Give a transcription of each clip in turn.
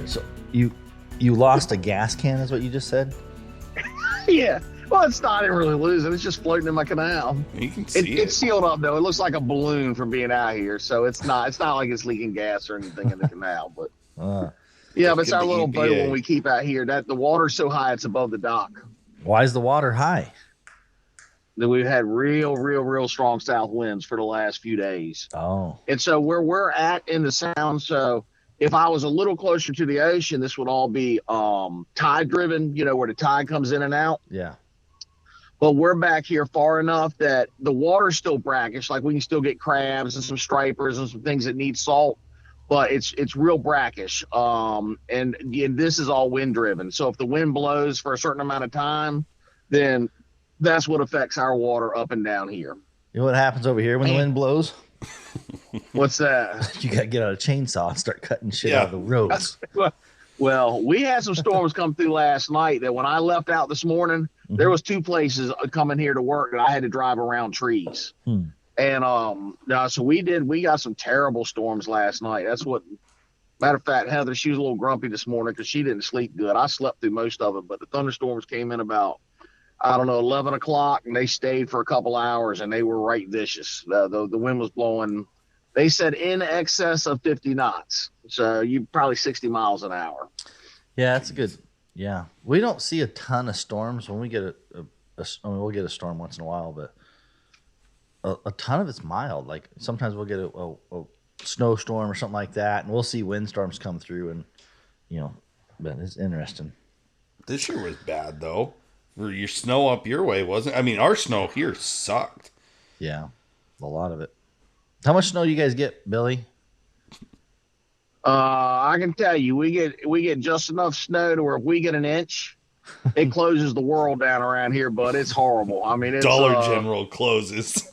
So you lost a gas can, is what you just said? Yeah. Well, it's not even really losing. It's just floating in my canal. You can see it. It's sealed up though. It looks like a balloon from being out here, so it's not. It's not like it's leaking gas or anything in the canal. But yeah, but it's our little boat when we keep out here. That the water's so high it's above the dock. Why is the water high? That we've had real strong south winds for the last few days. Oh. And so where we're at in the sound, so if I was a little closer to the ocean, this would all be tide driven, where the tide comes in and out. Yeah. But we're back here far enough that the water's still brackish. Like we can still get crabs and some stripers and some things that need salt, but it's real brackish. And this is all wind driven. So if the wind blows for a certain amount of time, then that's what affects our water up and down here. You know what happens over here when the wind blows? What's that? You got to get out a chainsaw and start cutting shit out of the roads. Well, we had some storms come through last night that when I left out this morning, there was 2 places coming here to work that I had to drive around trees. And so we got some terrible storms last night. That's what, matter of fact, Heather, she was a little grumpy this morning because she didn't sleep good. I slept through most of it, but the thunderstorms came in about, 11 o'clock, and they stayed for a couple hours, and they were right vicious. The wind was blowing, they said in excess of 50 knots. So you probably 60 miles an hour. Yeah, that's good. Yeah. We don't see a ton of storms. When we get we'll get a storm once in a while, but a ton of it's mild. Like sometimes we'll get a snowstorm or something like that, and we'll see windstorms come through, and, but it's interesting. This year was bad, though. Your snow up your way wasn't. I mean, our snow here sucked. Yeah, a lot of it. How much snow do you guys get, Billy? I can tell you, we get just enough snow to where if we get an inch, it closes the world down around here. But it's horrible. I mean, it's, Dollar General closes.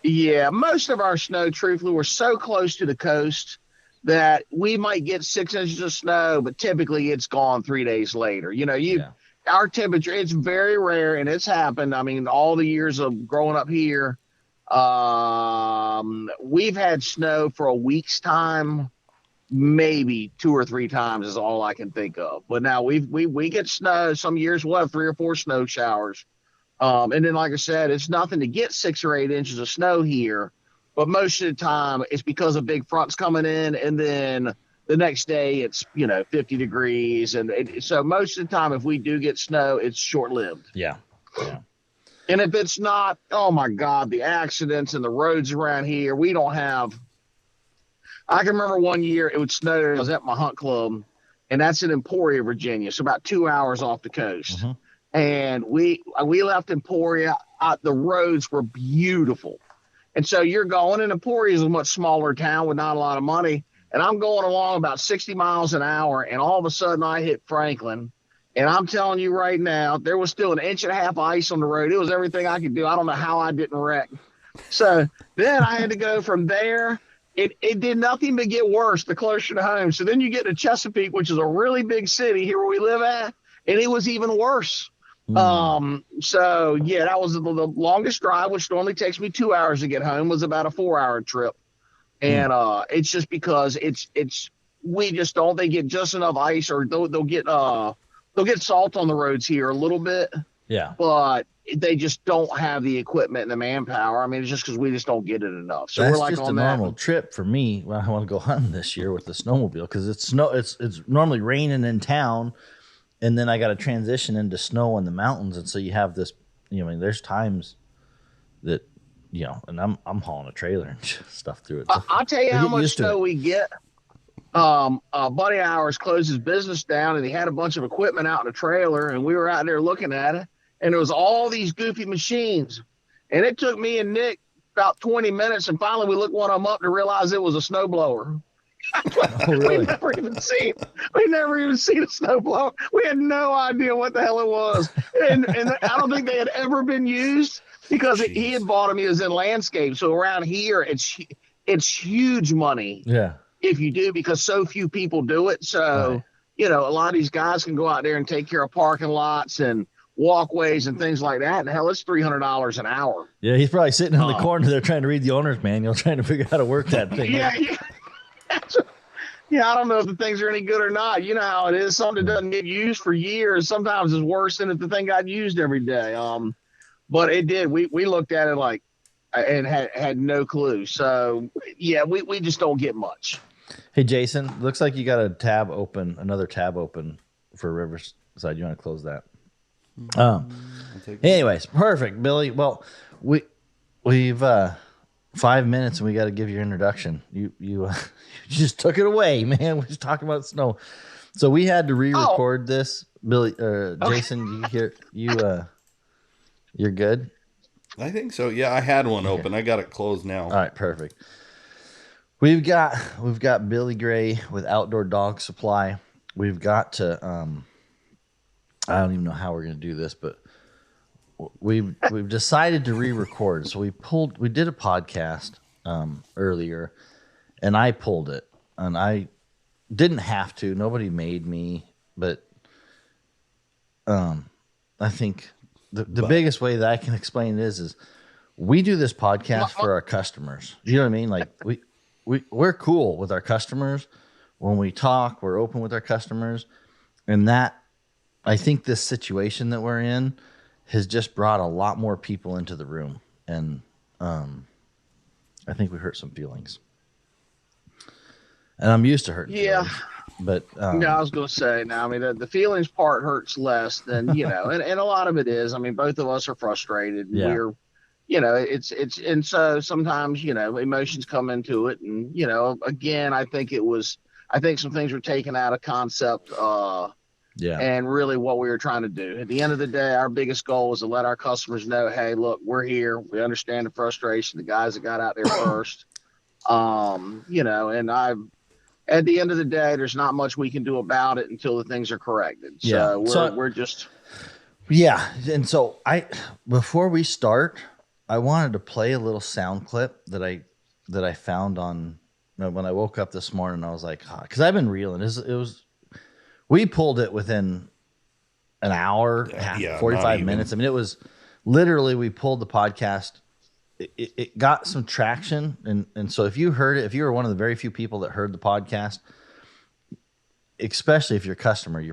Yeah, most of our snow, truthfully, we're so close to the coast that we might get 6 inches of snow, but typically it's gone 3 days later. Our temperature, it's very rare, and it's happened. I mean, all the years of growing up here, we've had snow for a week's time, maybe 2 or 3 times is all I can think of. But now we get snow. Some years we'll have 3 or 4 snow showers. And then, like I said, it's nothing to get 6 or 8 inches of snow here. But most of the time, it's because of big fronts coming in, and then the next day it's 50 degrees, and so most of the time, if we do get snow, it's short-lived. Yeah. And if it's not, oh my God, the accidents and the roads around here, we don't have. I can remember one year it would snow. I was at my hunt club, and that's in Emporia, Virginia, so about 2 hours off the coast. And we left Emporia. The roads were beautiful. And so you're going, and Emporia is a much smaller town with not a lot of money. And I'm going along about 60 miles an hour, and all of a sudden I hit Franklin. And I'm telling you right now, there was still 1.5 inches ice on the road. It was everything I could do. I don't know how I didn't wreck. So then I had to go from there. It did nothing but get worse the closer to home. So then you get to Chesapeake, which is a really big city here where we live at, and it was even worse. So yeah, that was the longest drive, which normally takes me 2 hours to get home, was about a 4-hour trip. And it's just because we just don't. They get just enough ice, or they'll get salt on the roads here a little bit. Yeah, but they just don't have the equipment and the manpower. I mean, it's just because we just don't get it enough. So that's we're like just on a that. normal trip for me when I want to go hunting this year with the snowmobile, because it's normally raining in town, and then I got to transition into snow in the mountains, and so you have this. There's times that. And I'm hauling a trailer and stuff through it. So I'll tell you how much snow we get. A buddy of ours closed his business down, and he had a bunch of equipment out in a trailer, and we were out there looking at it, and there was all these goofy machines. And it took me and Nick about 20 minutes, and finally we looked one of them up to realize it was a snowblower. Oh, really? We never even seen a snowblower. We had no idea what the hell it was. And I don't think they had ever been used. Because he had bought them, he was in landscape. So around here, it's huge money. Yeah. If you do, because so few people do it. So, a lot of these guys can go out there and take care of parking lots and walkways and things like that. And hell, it's $300 an hour. Yeah, he's probably sitting in the corner there trying to read the owner's manual, trying to figure out how to work that thing. Yeah. Yeah, I don't know if the things are any good or not. You know how it is. Something that doesn't get used for years sometimes is worse than if the thing got used every day. But it did. We looked at it like and had no clue. So yeah, we just don't get much. Hey, Jason, looks like you got another tab open for Riverside. You want to close that? Anyways, perfect, Billy. Well, we've 5 minutes and we got to give your introduction. You you just took it away, man. We're just talking about snow. So we had to re-record this, Billy. Jason, you're good. I think so. Yeah, I had one open. I got it closed now. All right, perfect. We've got Billy Gray with Outdoor Dog Supply. We've got to I don't even know how we're going to do this, but we've decided to re-record. So we did a podcast earlier, and I pulled it, and I didn't have to. Nobody made me, but I think the biggest way that I can explain it is we do this podcast for our customers. You know what I mean? Like we're cool with our customers. When we talk, we're open with our customers. And that, I think this situation that we're in has just brought a lot more people into the room. And I think we hurt some feelings. And I'm used to hurting feelings. But no, I was going to say, now, I mean, the feelings part hurts less than, and a lot of it is, I mean, both of us are frustrated. Yeah. We're, and so sometimes, emotions come into it. And, again, I think some things were taken out of concept. And really what we were trying to do. At the end of the day, our biggest goal was to let our customers know, hey, look, we're here. We understand the frustration, the guys that got out there first. And at the end of the day, there's not much we can do about it until the things are corrected. So we're just. Yeah. And so before we start, I wanted to play a little sound clip that I found on when I woke up this morning. I was like, because I've been reeling. We pulled it within an hour, 45 minutes. I mean, it was literally, we pulled the podcast. It got some traction. And so if you heard it, if you were one of the very few people that heard the podcast, especially if you're a customer,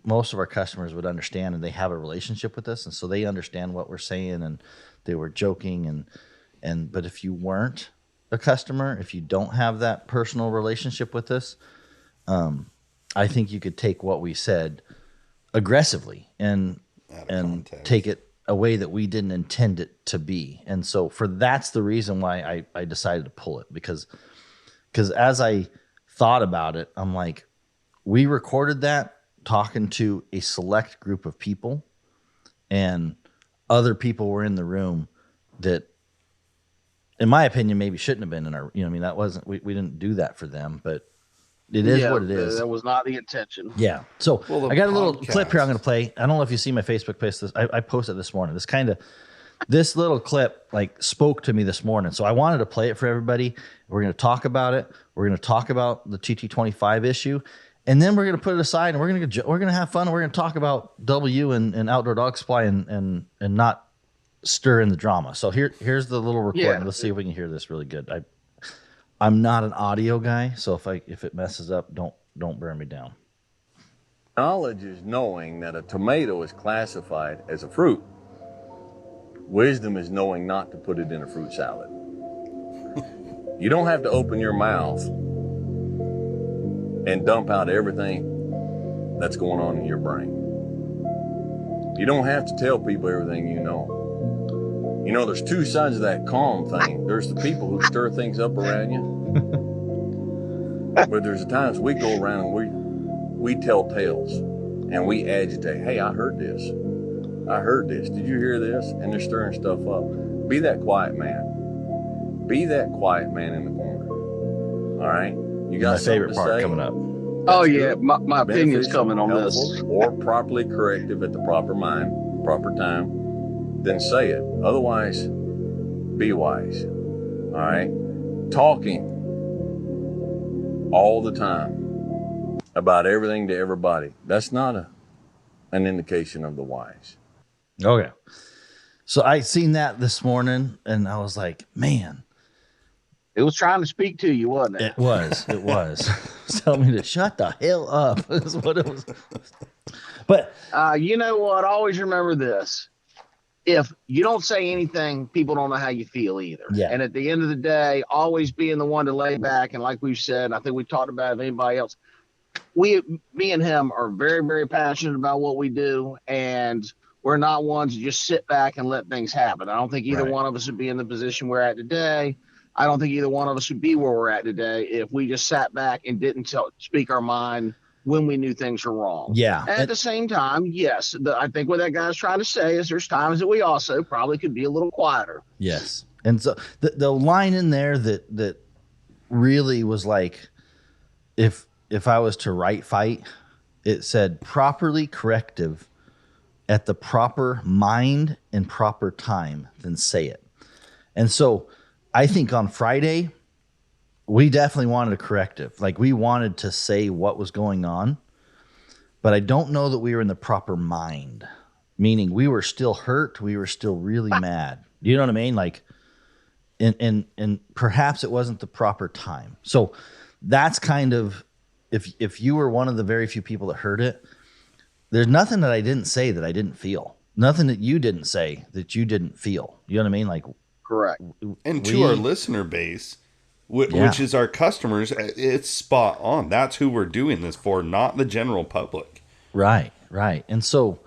most of our customers would understand, and they have a relationship with us. And so they understand what we're saying, and they were joking. But if you weren't a customer, if you don't have that personal relationship with us, I think you could take what we said aggressively and take it a way that we didn't intend it to be. And so that's the reason why I decided to pull it, because as I thought about it, I'm like, we recorded that talking to a select group of people, and other people were in the room that, in my opinion, maybe shouldn't have been in our, that wasn't, we didn't do that for them, but it is what it is. That was not the intention. Yeah. So I got a little clip here I'm going to play. I don't know if you see my Facebook post. I posted this morning. This little clip spoke to me this morning. So I wanted to play it for everybody. We're going to talk about it. We're going to talk about the TT25 issue, and then we're going to put it aside, and we're going to have fun. And we're going to talk about W and Outdoor Dog Supply and not stir in the drama. So here's the little recording. Yeah. Let's see if we can hear this really good. I'm not an audio guy, so if it messes up, don't burn me down. Knowledge is knowing that a tomato is classified as a fruit. Wisdom is knowing not to put it in a fruit salad. You don't have to open your mouth and dump out everything that's going on in your brain. You don't have to tell people everything you know. There's two sides of that calm thing. There's the people who stir things up around you. But there's the times we go around and we tell tales and we agitate. Hey, I heard this. Did you hear this? And they're stirring stuff up. Be that quiet man. Be that quiet man in the corner. All right? You got my favorite part coming up. Oh, yeah. My opinion's coming on this. Or properly corrective at the proper time. Then say it. Otherwise, be wise. All right? Talking all the time about everything to everybody. That's not an indication of the wise. Okay. So I seen that this morning, and I was like, man, It was trying to speak to you, wasn't it? It was. It was. Tell me to shut the hell up. Is what it was. But You know what? Always remember this. If you don't say anything, people don't know how you feel either. Yeah. And at the end of the day, always being the one to lay back. And like we've said, I think we talked about it with anybody else. Me and him are very, very passionate about what we do. And we're not ones to just sit back and let things happen. I don't think either Right. one of us would be in the position we're at today. I don't think either one of us would be where we're at today if we just sat back and didn't speak our mind when we knew things were wrong. yeah, At the same time, yes, I think what that guy's trying to say is there's times that we also probably could be a little quieter. yes. And so the line in there that really was like, if I was to write fight, it said properly corrective at the proper mind and proper time, then say it. And so I think on Friday, we definitely wanted a corrective. Like we wanted to say what was going on, but I don't know that we were in the proper mind, meaning we were still hurt. We were still really mad. You know what I mean? Like, and perhaps it wasn't the proper time. So that's kind of, if you were one of the very few people that heard it, there's nothing that I didn't say that I didn't feel. Nothing that you didn't say that you didn't feel. You know what I mean? Like, Correct. And to our listener base, which Yeah. is our customers, it's spot on. That's who we're doing this for, not the general public. right. And so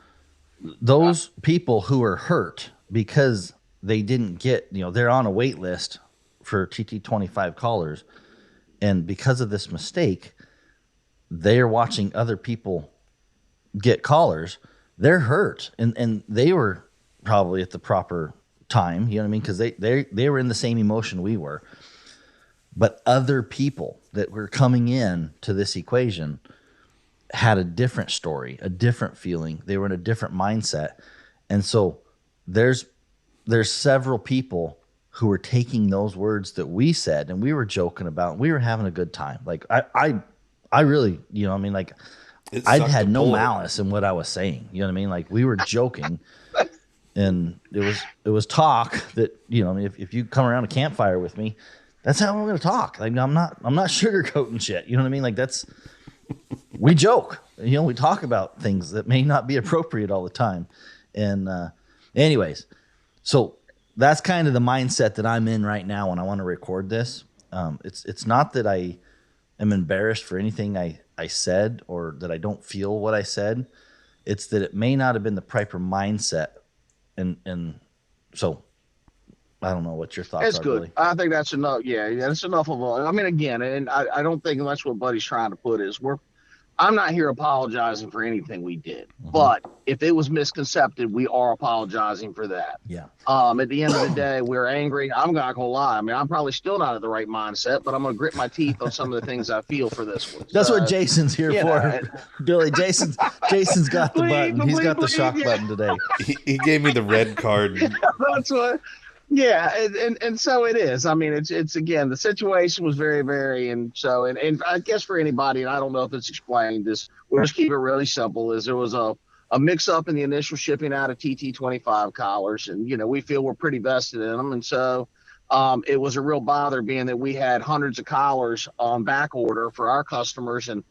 those people who are hurt because they didn't get, they're on a wait list for TT25 callers. And because of this mistake, they're watching other people get callers. They're hurt. And they were probably at the proper time, you know what I mean? Because they were in the same emotion we were. But other people that were coming in to this equation had a different story, a different feeling. They were in a different mindset. And so there's several people who were taking those words that we said and we were joking about, and we were having a good time. Like I really, like It I'd sucked had to no pull it. malice in what I was saying. You know what I mean? Like we were joking. And it was talk that, if you come around a campfire with me, that's how we're going to talk. Like I'm not sugarcoating shit. You know what I mean? Like we joke, we talk about things that may not be appropriate all the time. And anyways, so that's kind of the mindset that I'm in right now when I want to record this. It's not that I am embarrassed for anything I said or that I don't feel what I said. It's that it may not have been the proper mindset. And so I don't know what your thoughts It's are. good. Really. I think that's enough. Yeah, that's enough of a. I mean, again, and I don't think that's what Buddy's trying to put is I'm not here apologizing for anything we did, but if it was misconcepted, we are apologizing for that. Yeah. At the end of the day, we're angry. I'm not gonna lie. I mean, I'm probably still not at the right mindset, but I'm gonna grit my teeth on some of the things I feel for this one. That's So, what Jason's here you for. know, Billy, Jason's got the Bleep, button. He's got the bleep, shock yeah. button today. He gave me the red card. That's what. Yeah, and so it is. I mean, it's again, the situation was very, very, and I guess for anybody, and I don't know if it's explained this, we'll just keep it really simple, is there was a mix up in the initial shipping out of TT25 collars, and we feel we're pretty vested in them, and so it was a real bother being that we had hundreds of collars on back order for our customers, and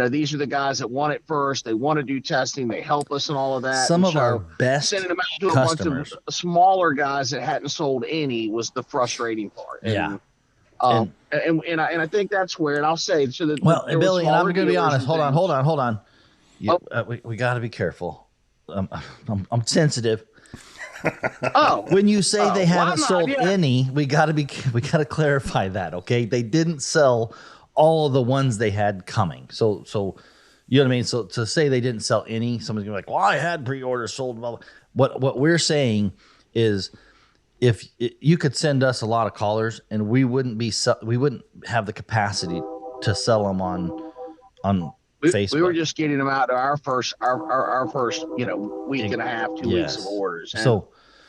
these are the guys that want it first. They want to do testing. They help us and all of that. Some and of so our best sending them out to a customers. bunch of smaller guys that hadn't sold any was the frustrating part. Yeah. And, I think that's where, and I'll say, so that Well, there were Billy, and I'm smaller going to be dealers honest. and Hold things. on. We got to be careful. I'm sensitive. Oh, When you say they well, haven't I'm not, sold yeah. any, we got to clarify that. Okay, they didn't sell all of the ones they had coming. So you know what I mean. So to say they didn't sell any, somebody's gonna be like, "Well, I had pre-orders sold." Blah, blah. What we're saying is, if you could send us a lot of callers, and we wouldn't have the capacity to sell them on Facebook. We were just getting them out to our first week and a half, 2 weeks of orders. And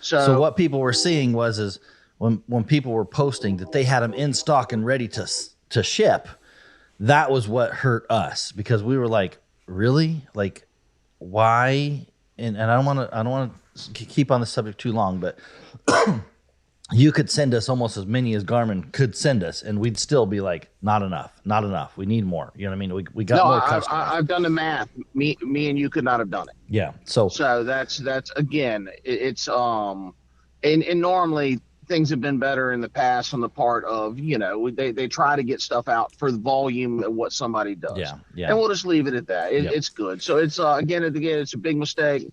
So what people were seeing is when people were posting that they had them in stock and ready to ship, that was what hurt us, because we were like, really? Like, why? And I don't want to keep on the subject too long, but you could send us almost as many as Garmin could send us, and we'd still be like, not enough. We need more. You know what I mean? We got No, more customers. I've done the math. Me and you could not have done it. Yeah. So that's again, it's and normally things have been better in the past on the part of, they try to get stuff out for the volume of what somebody does. yeah. And we'll just leave it at that. Yep. It's good. So it's again, it's a big mistake.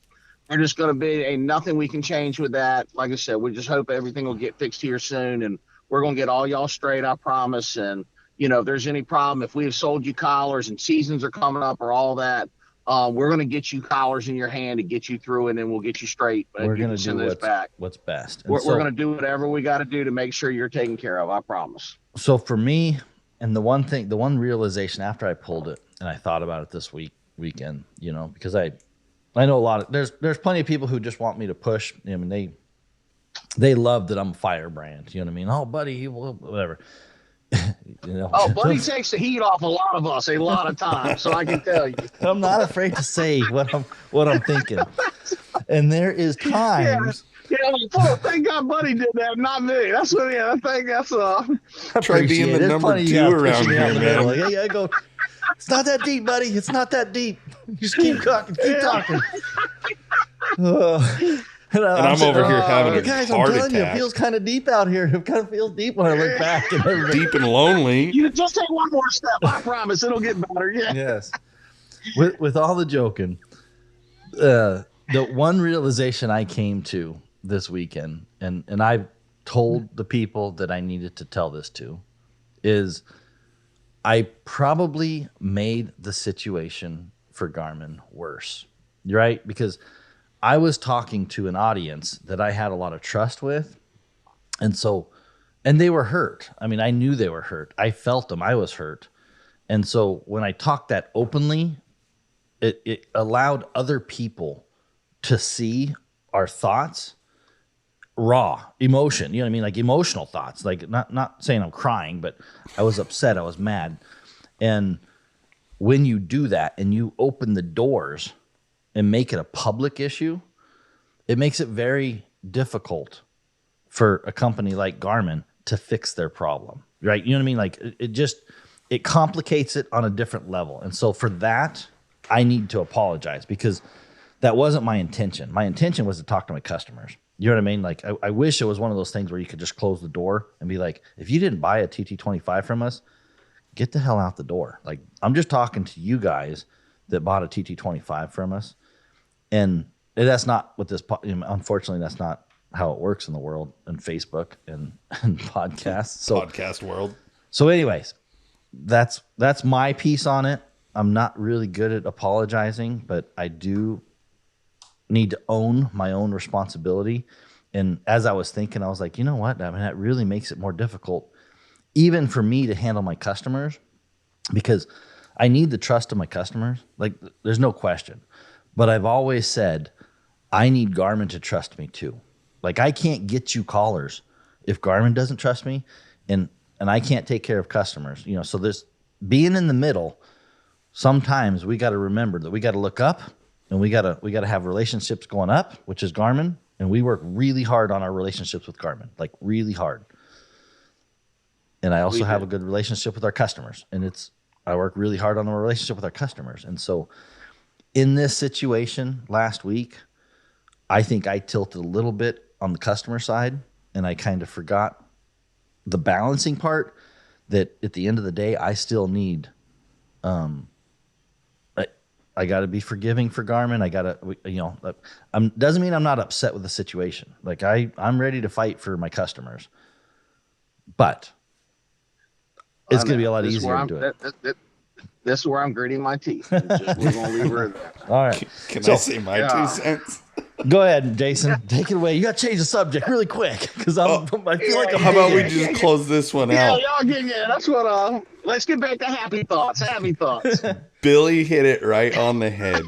We're just going to be nothing we can change with that. Like I said, we just hope everything will get fixed here soon, and we're going to get all y'all straight, I promise. And if there's any problem, if we have sold you collars and seasons are coming up or all that, we're going to get you collars in your hand to get you through it, and we'll get you straight. We're going to do what's best. We're going to do whatever we got to do to make sure you're taken care of. I promise. So for me, and the one realization after I pulled it and I thought about it this weekend, because I know a lot of there's plenty of people who just want me to push. I mean, they love that I'm a firebrand. You know what I mean? Oh, buddy, whatever. Buddy takes the heat off a lot of us a lot of times, so I can tell you. I'm not afraid to say what I'm thinking. And there is times. Thank God Buddy did that, not me. That's what. I think that's. Try being the number 2 around here, man. Like, I go. It's not that deep, buddy. It's not that deep. Just keep talking. And I'm over here having a guys, heart I'm telling attack. You, it feels kind of deep out here. It kind of feels deep when I look back. And deep and lonely. You just take one more step. I promise it'll get better. Yeah. Yes. With all the joking, the one realization I came to this weekend, and I've told the people that I needed to tell this to, is I probably made the situation for Garmin worse. Right? Because I was talking to an audience that I had a lot of trust with. And they were hurt. I mean, I knew they were hurt. I felt them. I was hurt. And so when I talked that openly, it allowed other people to see our thoughts, raw emotion. You know what I mean? Like emotional thoughts, like not saying I'm crying, but I was upset. I was mad. And when you do that and you open the doors and make it a public issue, it makes it very difficult for a company like Garmin to fix their problem, right? You know what I mean? Like it complicates it on a different level. And so for that, I need to apologize because that wasn't my intention. My intention was to talk to my customers. You know what I mean? Like I wish it was one of those things where you could just close the door and be like, if you didn't buy a TT25 from us, get the hell out the door. Like I'm just talking to you guys that bought a TT25 from us. And that's not what unfortunately, that's not how it works in the world and Facebook and podcasts. So podcast world. So anyways, that's my piece on it. I'm not really good at apologizing, but I do need to own my own responsibility. And as I was thinking, I was like, you know what? I mean, that really makes it more difficult even for me to handle my customers because I need the trust of my customers. Like there's no question. But I've always said, I need Garmin to trust me too. Like I can't get you callers if Garmin doesn't trust me and I can't take care of customers. So this being in the middle, sometimes we got to remember that we got to look up and we got to have relationships going up, which is Garmin. And we work really hard on our relationships with Garmin, like really hard. And I also have a good relationship with our customers I work really hard on our relationship with our customers. And so in this situation last week, I think I tilted a little bit on the customer side and I kind of forgot the balancing part that at the end of the day, I still need, I got to be forgiving for Garmin. I got to, doesn't mean I'm not upset with the situation. Like I'm ready to fight for my customers, but it's going to be a lot easier to do it. This is where I'm gritting my teeth. We're going to leave her there. All right. Can I say my 2 cents? Go ahead, Jason. Take it away. You got to change the subject really quick because I feel like I'm. How about we just close this one out? Yeah, that's what. Let's get back to happy thoughts. Billy hit it right on the head.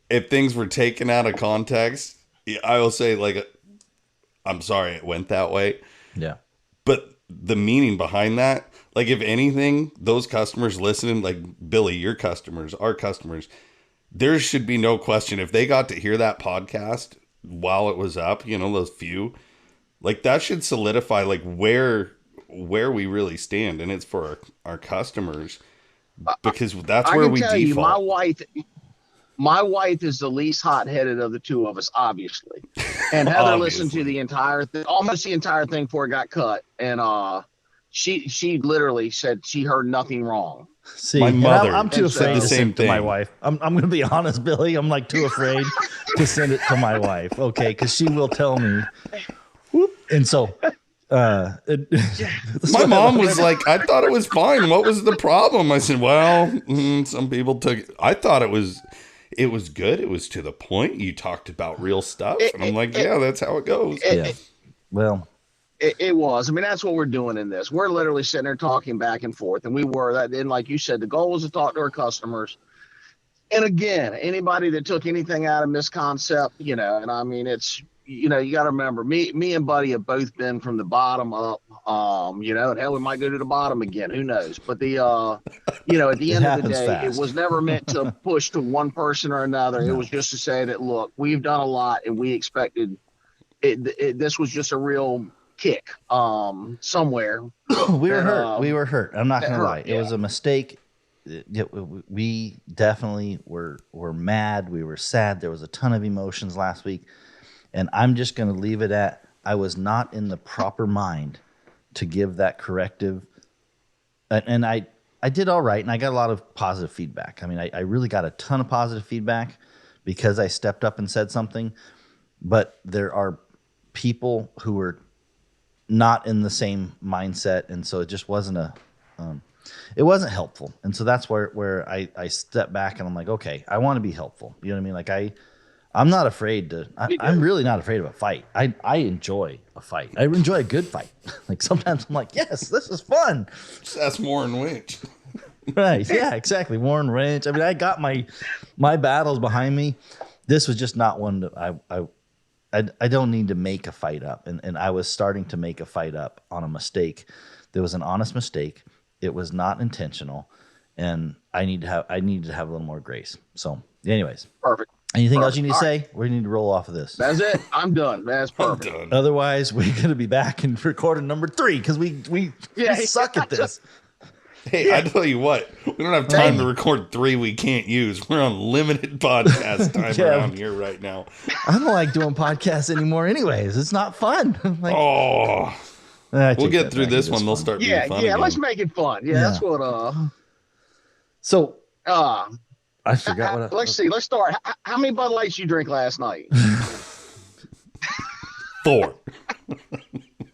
If things were taken out of context, I will say, I'm sorry it went that way. Yeah. But the meaning behind that, like if anything, those customers listening, like Billy, your customers, our customers, there should be no question if they got to hear that podcast while it was up, those few, Like that should solidify like where we really stand, and it's for our customers because that's I where can we tell you, default. my wife is the least hot-headed of the two of us, obviously. And Heather listened to Obviously. the entire thing, almost the entire thing before it got cut. And she literally said she heard nothing wrong. See, My and mother I'm too said afraid the to same send it to my thing. wife. I'm going to be honest, Billy. I'm like too afraid to send it to my wife. Okay, because she will tell me. Whoop. And so, My mom was like, I thought it was fine. What was the problem? I said, well, some people took it. I thought it was good. It was to the point. You talked about real stuff. And I'm like, yeah, that's how it goes. yeah. Well, It was. I mean, that's what we're doing in this. We're literally sitting there talking back and forth, and we were that. And like you said, the goal was to talk to our customers. And again, anybody that took anything out of misconcept, and I mean, it's you got to remember, me and Buddy have both been from the bottom up. And hell, we might go to the bottom again. Who knows? But at the end of the happens day, fast. it was never meant to push to one person or another. It was just to say that, look, we've done a lot, and we expected it. This was just a real kick somewhere. we were And, hurt. We were hurt. I'm not that going to lie. hurt, It was a mistake. We definitely were mad. We were sad. There was a ton of emotions last week. And I'm just going to leave it at I was not in the proper mind to give that corrective. And I did all right, and I got a lot of positive feedback. I mean, I really got a ton of positive feedback because I stepped up and said something. But there are people who were not in the same mindset, and so it just wasn't it wasn't helpful. And so that's where I step back and I'm like, okay, I want to be helpful. You know what I mean? Like I'm not afraid to. I'm really not afraid of a fight. I enjoy a fight. I enjoy a good fight. Like sometimes I'm like, yes, this is fun. Just ask Warren Winch. Right? Yeah, exactly. Warren Wrench. I mean, I got my battles behind me. This was just not one that I don't need to make a fight up. And I was starting to make a fight up on a mistake. There was an honest mistake. It was not intentional, and I needed to have a little more grace. So, anyways. Perfect. Anything else you need to All say? We need to roll off of this. That's it. I'm done. That's I'm perfect. done. Otherwise, we're going to be back and recording number 3 because we suck at this. Hey, I tell you what, we don't have time to record 3 we can't use. We're on limited podcast time Yeah. around here right now. I don't like doing podcasts anymore anyways. It's not fun. Like, Oh, I we'll take get that through back. this It one. is They'll fun. start being Yeah, fun yeah. again. Let's make it fun. Yeah, that's what. So I forgot what Let's see. Let's start. How many Bud Lights you drink last night? 4. I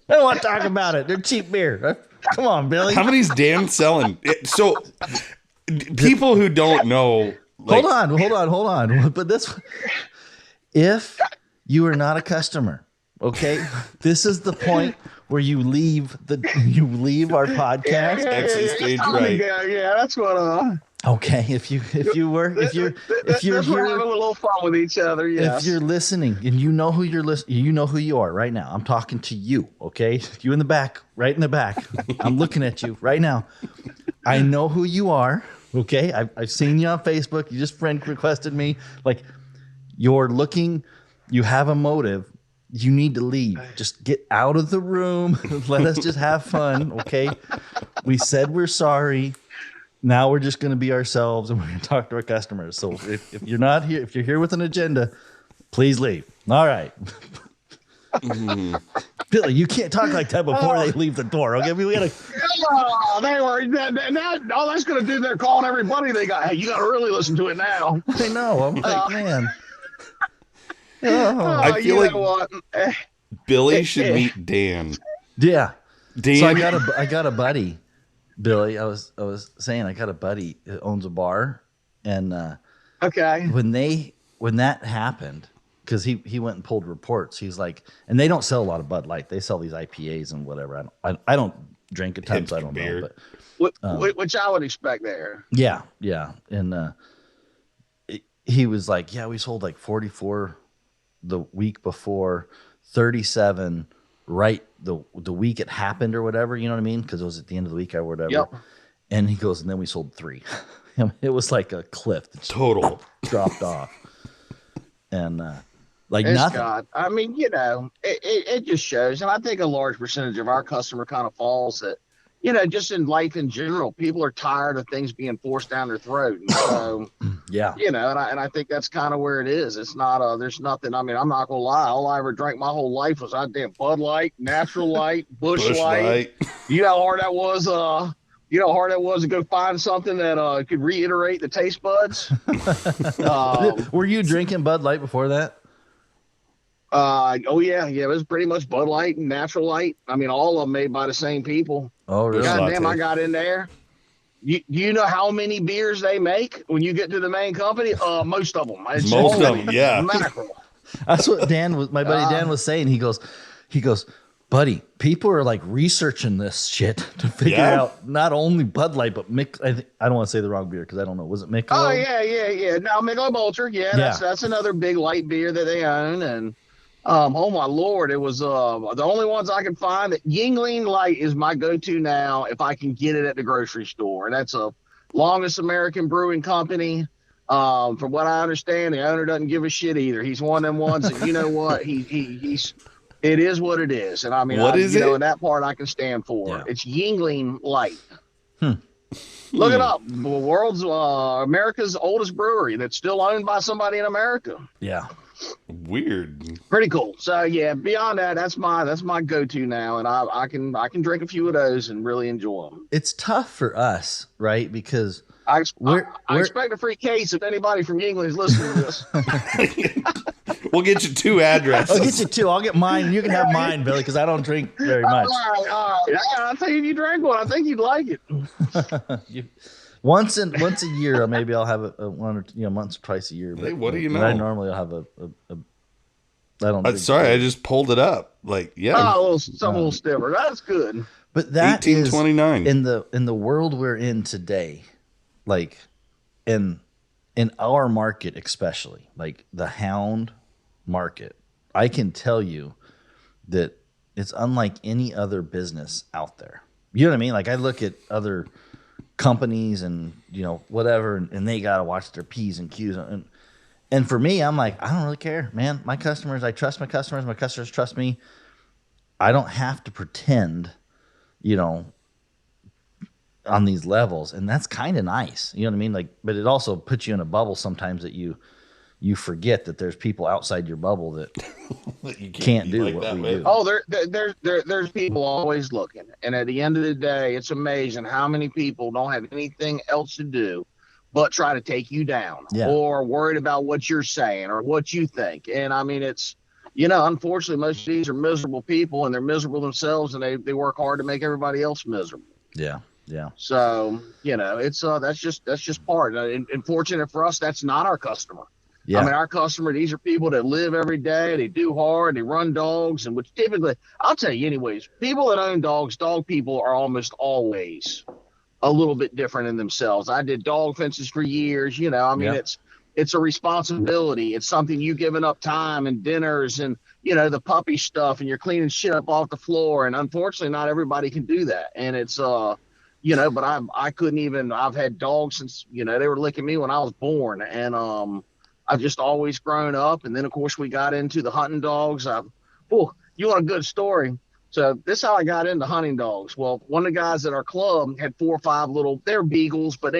don't want to talk about it. They're cheap beer. Come on, Billy. How many's Dan selling? So, people who don't know, like, Hold on. But if you are not a customer, okay, this is the point where you leave our podcast. Exit stage Time to right. go. Yeah, that's what. Okay, if you're That's here, we're having a little fun with each other. Yes. if you're listening and you know who you know who you are right now. I'm talking to you, okay? You in the back, right in the back. I'm looking at you right now. I know who you are, okay? I've seen you on Facebook. You just friend requested me. Like, you're looking, you have a motive. You need to leave. Just get out of the room. Let us just have fun, okay? We said we're sorry. Now we're just going to be ourselves and we're going to talk to our customers. So if you're not here, if you're here with an agenda, please leave. All right. Billy, you can't talk like that before they leave the door. Okay, we gotta. Oh, they were now. All that's going to do, they're calling everybody. They got. Hey, you got to really listen to it now. I know. I'm like, man. Oh. I feel you like know what? Billy should meet Dan. Yeah. Dan, So I got a buddy, Billy. I was saying I got a buddy that owns a bar, and Okay. when that happened, because he went and pulled reports. He's like, and they don't sell a lot of Bud Light. They sell these IPAs and whatever. I don't drink a ton, so I don't Beer. know. But Which I would expect there. yeah, and he was like, yeah, we sold like 44 the week before, 37 right the week it happened or whatever. You know what I mean? Because it was at the end of the week or whatever. Yep. And he goes, and then we sold 3. It was like a cliff that just total. dropped off. And Like It's nothing. got, I mean, it just shows. And I think a large percentage of our customer kind of falls that, just in life in general, people are tired of things being forced down their throat. And so, Yeah. and I think that's kind of where it is. It's not, there's nothing, I mean, I'm not going to lie. All I ever drank my whole life was damn Bud Light, Natural Light, Bush Bush Light. Light. You know how hard that was, how hard that was to go find something that could reiterate the taste buds. Were you drinking Bud Light before that? Oh yeah, it was pretty much Bud Light and Natural Light. I mean, all of them made by the same people. Oh, really? Busch God damn, Latte. I got in there. You know how many beers they make when you get to the main company? Most of them. It's Most of holy them, yeah. mackerel. That's what my buddy Dan was saying. He goes, buddy, people are like researching this shit to figure Yeah. out not only Bud Light, but I don't want to say the wrong beer because I don't know. Was it Michelob? Oh yeah. Now Michelob Ultra, that's another big light beer that they own. And oh my lord, it was the only ones I can find. That Yingling Light is my go-to now if I can get it at the grocery store. And that's a longest American brewing company. From what I understand, the owner doesn't give a shit either. He's one of them ones that, you know what, he's it is what it is. And I mean, What is it? in that part I can stand for. Yeah. It's Yingling Light. Look it up. The world's America's oldest brewery that's still owned by somebody in America. Yeah. Weird. Pretty cool. So yeah, beyond that, that's my go-to now, and I can drink a few of those and really enjoy them. It's tough for us, right? Because I We're- expect a free case if anybody from England is listening to this. We'll get you 2 addresses. I'll get you 2. I'll get mine. You can have mine, Billy, because I don't drink very much. All right. Yeah, I'll tell you if you drank one, I think you'd like it. Once a year, maybe I'll have a one or once or twice a year. But, Hey, what do you but I know? normally I'll have a I don't. drink Sorry, beer. I just pulled it up. Like, yeah, Oh, a little stiffer. That's good. But that is 1829. in the world we're in today, like in our market especially, like the hound market, I can tell you that it's unlike any other business out there. You know what I mean? Like I look at other companies and whatever, and they gotta watch their P's and Q's, and for me, I'm like, I don't really care, man. My customers, I trust my customers. My customers trust me. I don't have to pretend, on these levels, and that's kind of nice. You know what I mean? Like, but it also puts you in a bubble sometimes that you forget that there's people outside your bubble that You can't be do like what that, we man. do. Oh, there's people always looking, and at the end of the day, it's amazing how many people don't have anything else to do but try to take you down, Yeah. or worried about what you're saying or what you think. And I mean, it's unfortunately, most of these are miserable people, and they're miserable themselves, and they work hard to make everybody else miserable. Yeah, yeah, So it's that's just part. And fortunate for us, that's not our customer. yeah. I mean, our customer, these are people that live every day. They do hard. They run dogs, and which typically, I'll tell you anyways, people that own dogs, dog people are almost always a little bit different in themselves. I did dog fences for years. I mean, Yeah. it's a responsibility. It's something you giving up time and dinners and, the puppy stuff, and you're cleaning shit up off the floor. And unfortunately, not everybody can do that. And it's, but I couldn't even, I've had dogs since, they were licking me when I was born. And, I've just always grown up. And then, of course, we got into the hunting dogs. You want a good story? So this is how I got into hunting dogs. Well, one of the guys at our club had 4 or 5 they're beagles, but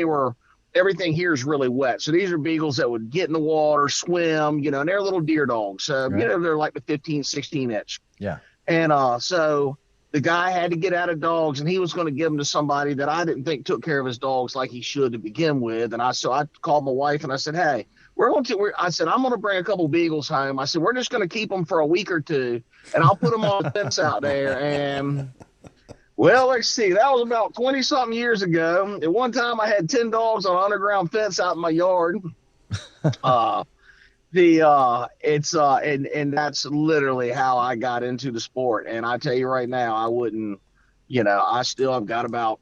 everything here is really wet. So these are beagles that would get in the water, swim, and they're little deer dogs. So, Right. they're like the 15, 16 inch. Yeah. And so the guy had to get out of dogs, and he was going to give them to somebody that I didn't think took care of his dogs like he should to begin with. And I called my wife and I said, hey, I said, I'm going to bring a couple beagles home. I said, we're just going to keep them for a week or two, and I'll put them on the fence out there. And well, let's see, that was about 20 something years ago. At one time I had 10 dogs on an underground fence out in my yard. And that's literally how I got into the sport. And I tell you right now, I wouldn't, I've got about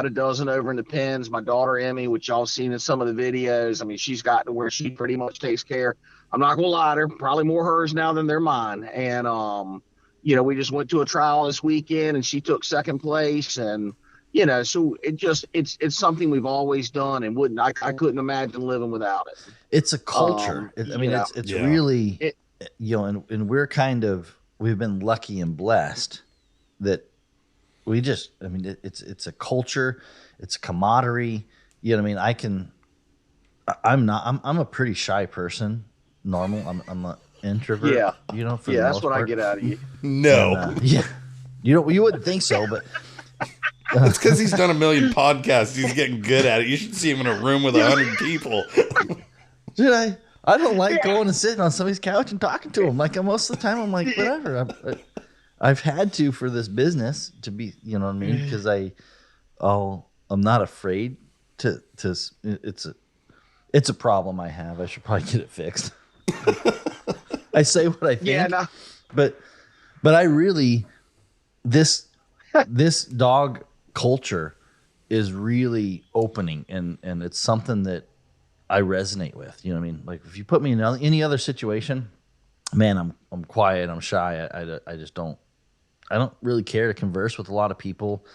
a dozen over in the pens. My daughter Emmy, which y'all seen in some of the videos, I mean, she's gotten to where she pretty much takes care. I'm not gonna lie to her, probably more hers now than they're mine. And we just went to a trial this weekend, and she took second place. And so it's something we've always done, and I couldn't imagine living without it. It's a culture. It's Yeah. it's Yeah. really and we've been lucky and blessed that it's a culture, it's a camaraderie. You know what I mean? I'm a pretty shy person, normal. I'm an introvert. Yeah. For the that's most what part. I get out of you. No. And, yeah. You wouldn't think so, but It's because he's done a million podcasts. He's getting good at it. You should see him in a room with 100 people. dude, I don't like going and sitting on somebody's couch and talking to them. Like most of the time, I'm like, whatever. I've had to for this business to be, you know what I mean? Because I'm not afraid to. It's a problem I have. I should probably get it fixed. I say what I think. Yeah, no. But I really this dog culture is really opening, and it's something that I resonate with. You know what I mean? Like if you put me in any other situation, man, I'm quiet, I'm shy. I just don't. I don't really care to converse with a lot of people.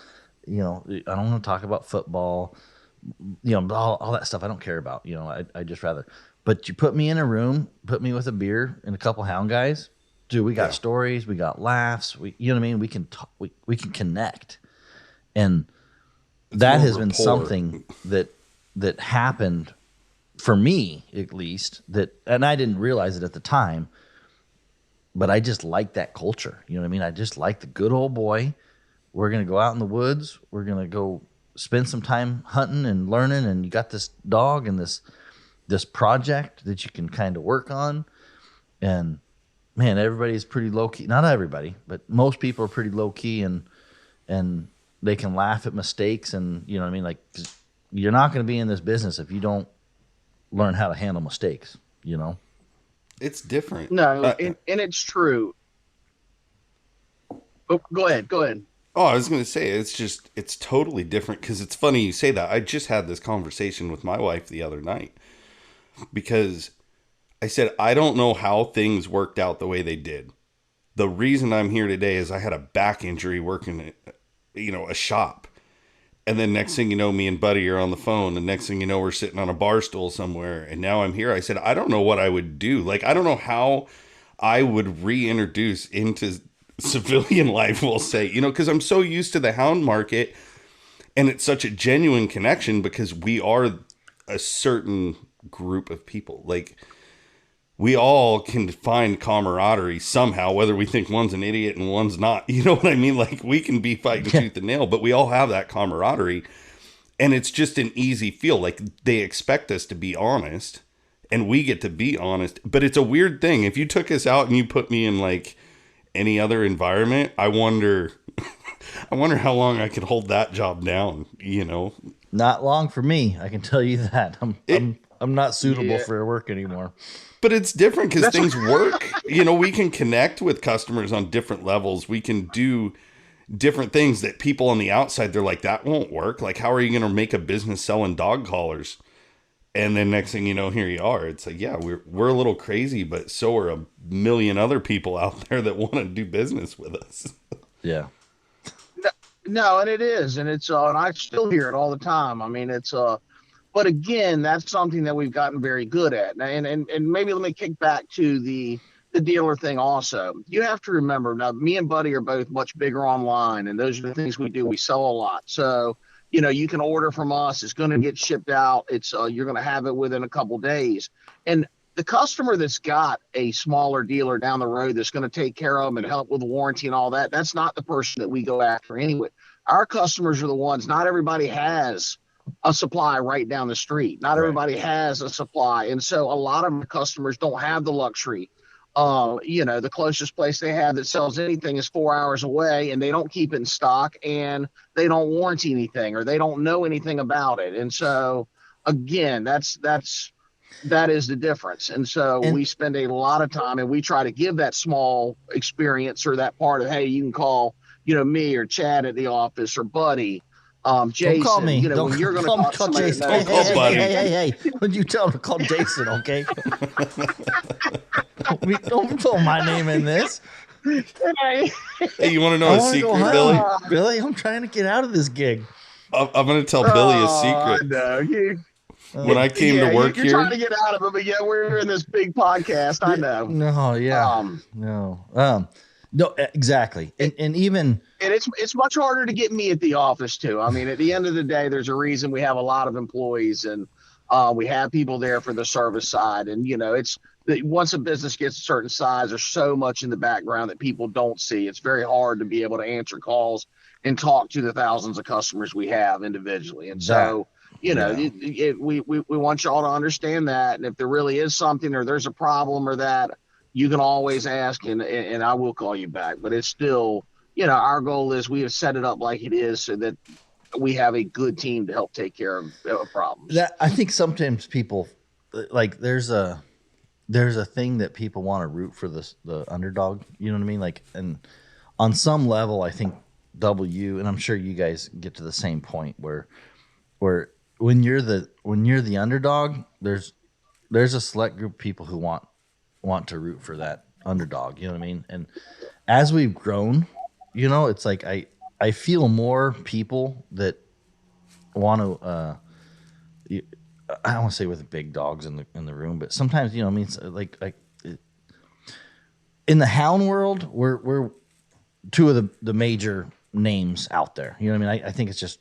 I don't want to talk about football. All that stuff I don't care about. I just rather. But you put me in a room, put me with a beer and a couple hound guys. Dude, we got stories, we got laughs. You know what I mean? We can talk, we can connect, and that has been something that happened for me, at least. And I didn't realize it at the time, but I just like that culture. You know what I mean? I just like the good old boy. We're gonna go out in the woods. We're gonna go spend some time hunting and learning. And you got this dog and this project that you can kind of work on, and man, everybody's pretty low key. Not everybody, but most people are pretty low key, and they can laugh at mistakes. And you know what I mean? Like, you're not going to be in this business if you don't learn how to handle mistakes. It's different. No, and it's true. Oh, go ahead. Oh, I was going to say, it's totally different, because it's funny you say that. I just had this conversation with my wife the other night, because I said, I don't know how things worked out the way they did. The reason I'm here today is I had a back injury working at, a shop. And then next thing you know, me and Buddy are on the phone. And next thing you know, we're sitting on a bar stool somewhere. And now I'm here. I said, I don't know what I would do. Like, I don't know how I would reintroduce into civilian life, we'll say, because I'm so used to the hound market. And it's such a genuine connection because we are a certain group of people. Like, we all can find camaraderie somehow, whether we think one's an idiot and one's not. You know what I mean? Like, we can be fighting tooth and nail, but we all have that camaraderie. And it's just an easy feel. Like, they expect us to be honest, and we get to be honest. But it's a weird thing. If you took us out and you put me in, like, any other environment, I wonder how long I could hold that job down, Not long for me, I can tell you that. I'm not suitable for work anymore. But it's different because things work. We can connect with customers on different levels. We can do different things that people on the outside, they're like, that won't work. Like, how are you going to make a business selling dog collars? And then next thing you know, here you are. It's like, yeah, we're a little crazy, but so are a million other people out there that want to do business with us. Yeah. No, and it is, and it's and I still hear it all the time. I mean, it's but again, that's something that we've gotten very good at. And maybe let me kick back to the dealer thing also. You have to remember, now, me and Buddy are both much bigger online, and those are the things we do. We sell a lot. So, you can order from us. It's going to get shipped out. It's you're going to have it within a couple days. And the customer that's got a smaller dealer down the road that's going to take care of them and help with the warranty and all that, that's not the person that we go after anyway. Our customers are the ones. Not everybody has a supply right down the street. Not everybody has a supply. And so a lot of the customers don't have the luxury. The closest place they have that sells anything is 4 hours away, and they don't keep it in stock, and they don't warranty anything, or they don't know anything about it. And so again, that is the difference. And so we spend a lot of time, and we try to give that small experience, or that part of, hey, you can call, me or Chad at the office, or Buddy. Jason, don't call me. When you're going to call Jason. Hey, when you tell him to call Jason, okay? don't throw my name in this. Hey, you want to know a secret, Billy? Billy, I'm trying to get out of this gig. I'm going to tell Billy a secret. No, when I came Yeah, to work you're here. trying to get out of it, but yeah, we're in this big podcast. I know. No, yeah, Um, no, exactly, and even and it's much harder to get me at the office too. I mean, at the end of the day, there's a reason we have a lot of employees, and we have people there for the service side. And it's once a business gets a certain size, there's so much in the background that people don't see. It's very hard to be able to answer calls and talk to the thousands of customers we have individually. And so, we want y'all to understand that. And if there really is something or there's a problem or that, you can always ask, and I will call you back. But it's still, our goal is we have set it up like it is so that we have a good team to help take care of problems. that I think sometimes people like there's a thing that people want to root for the underdog. You know what I mean? Like, and on some level, I think and I'm sure you guys get to the same point where when you're the underdog, there's a select group of people who want to root for that underdog. You know what I mean? And as we've grown, it's like I feel more people that want to. I don't want to say with big dogs in the room, but sometimes I mean, it's like in the hound world, we're two of the major names out there. You know what I mean? I think it's just.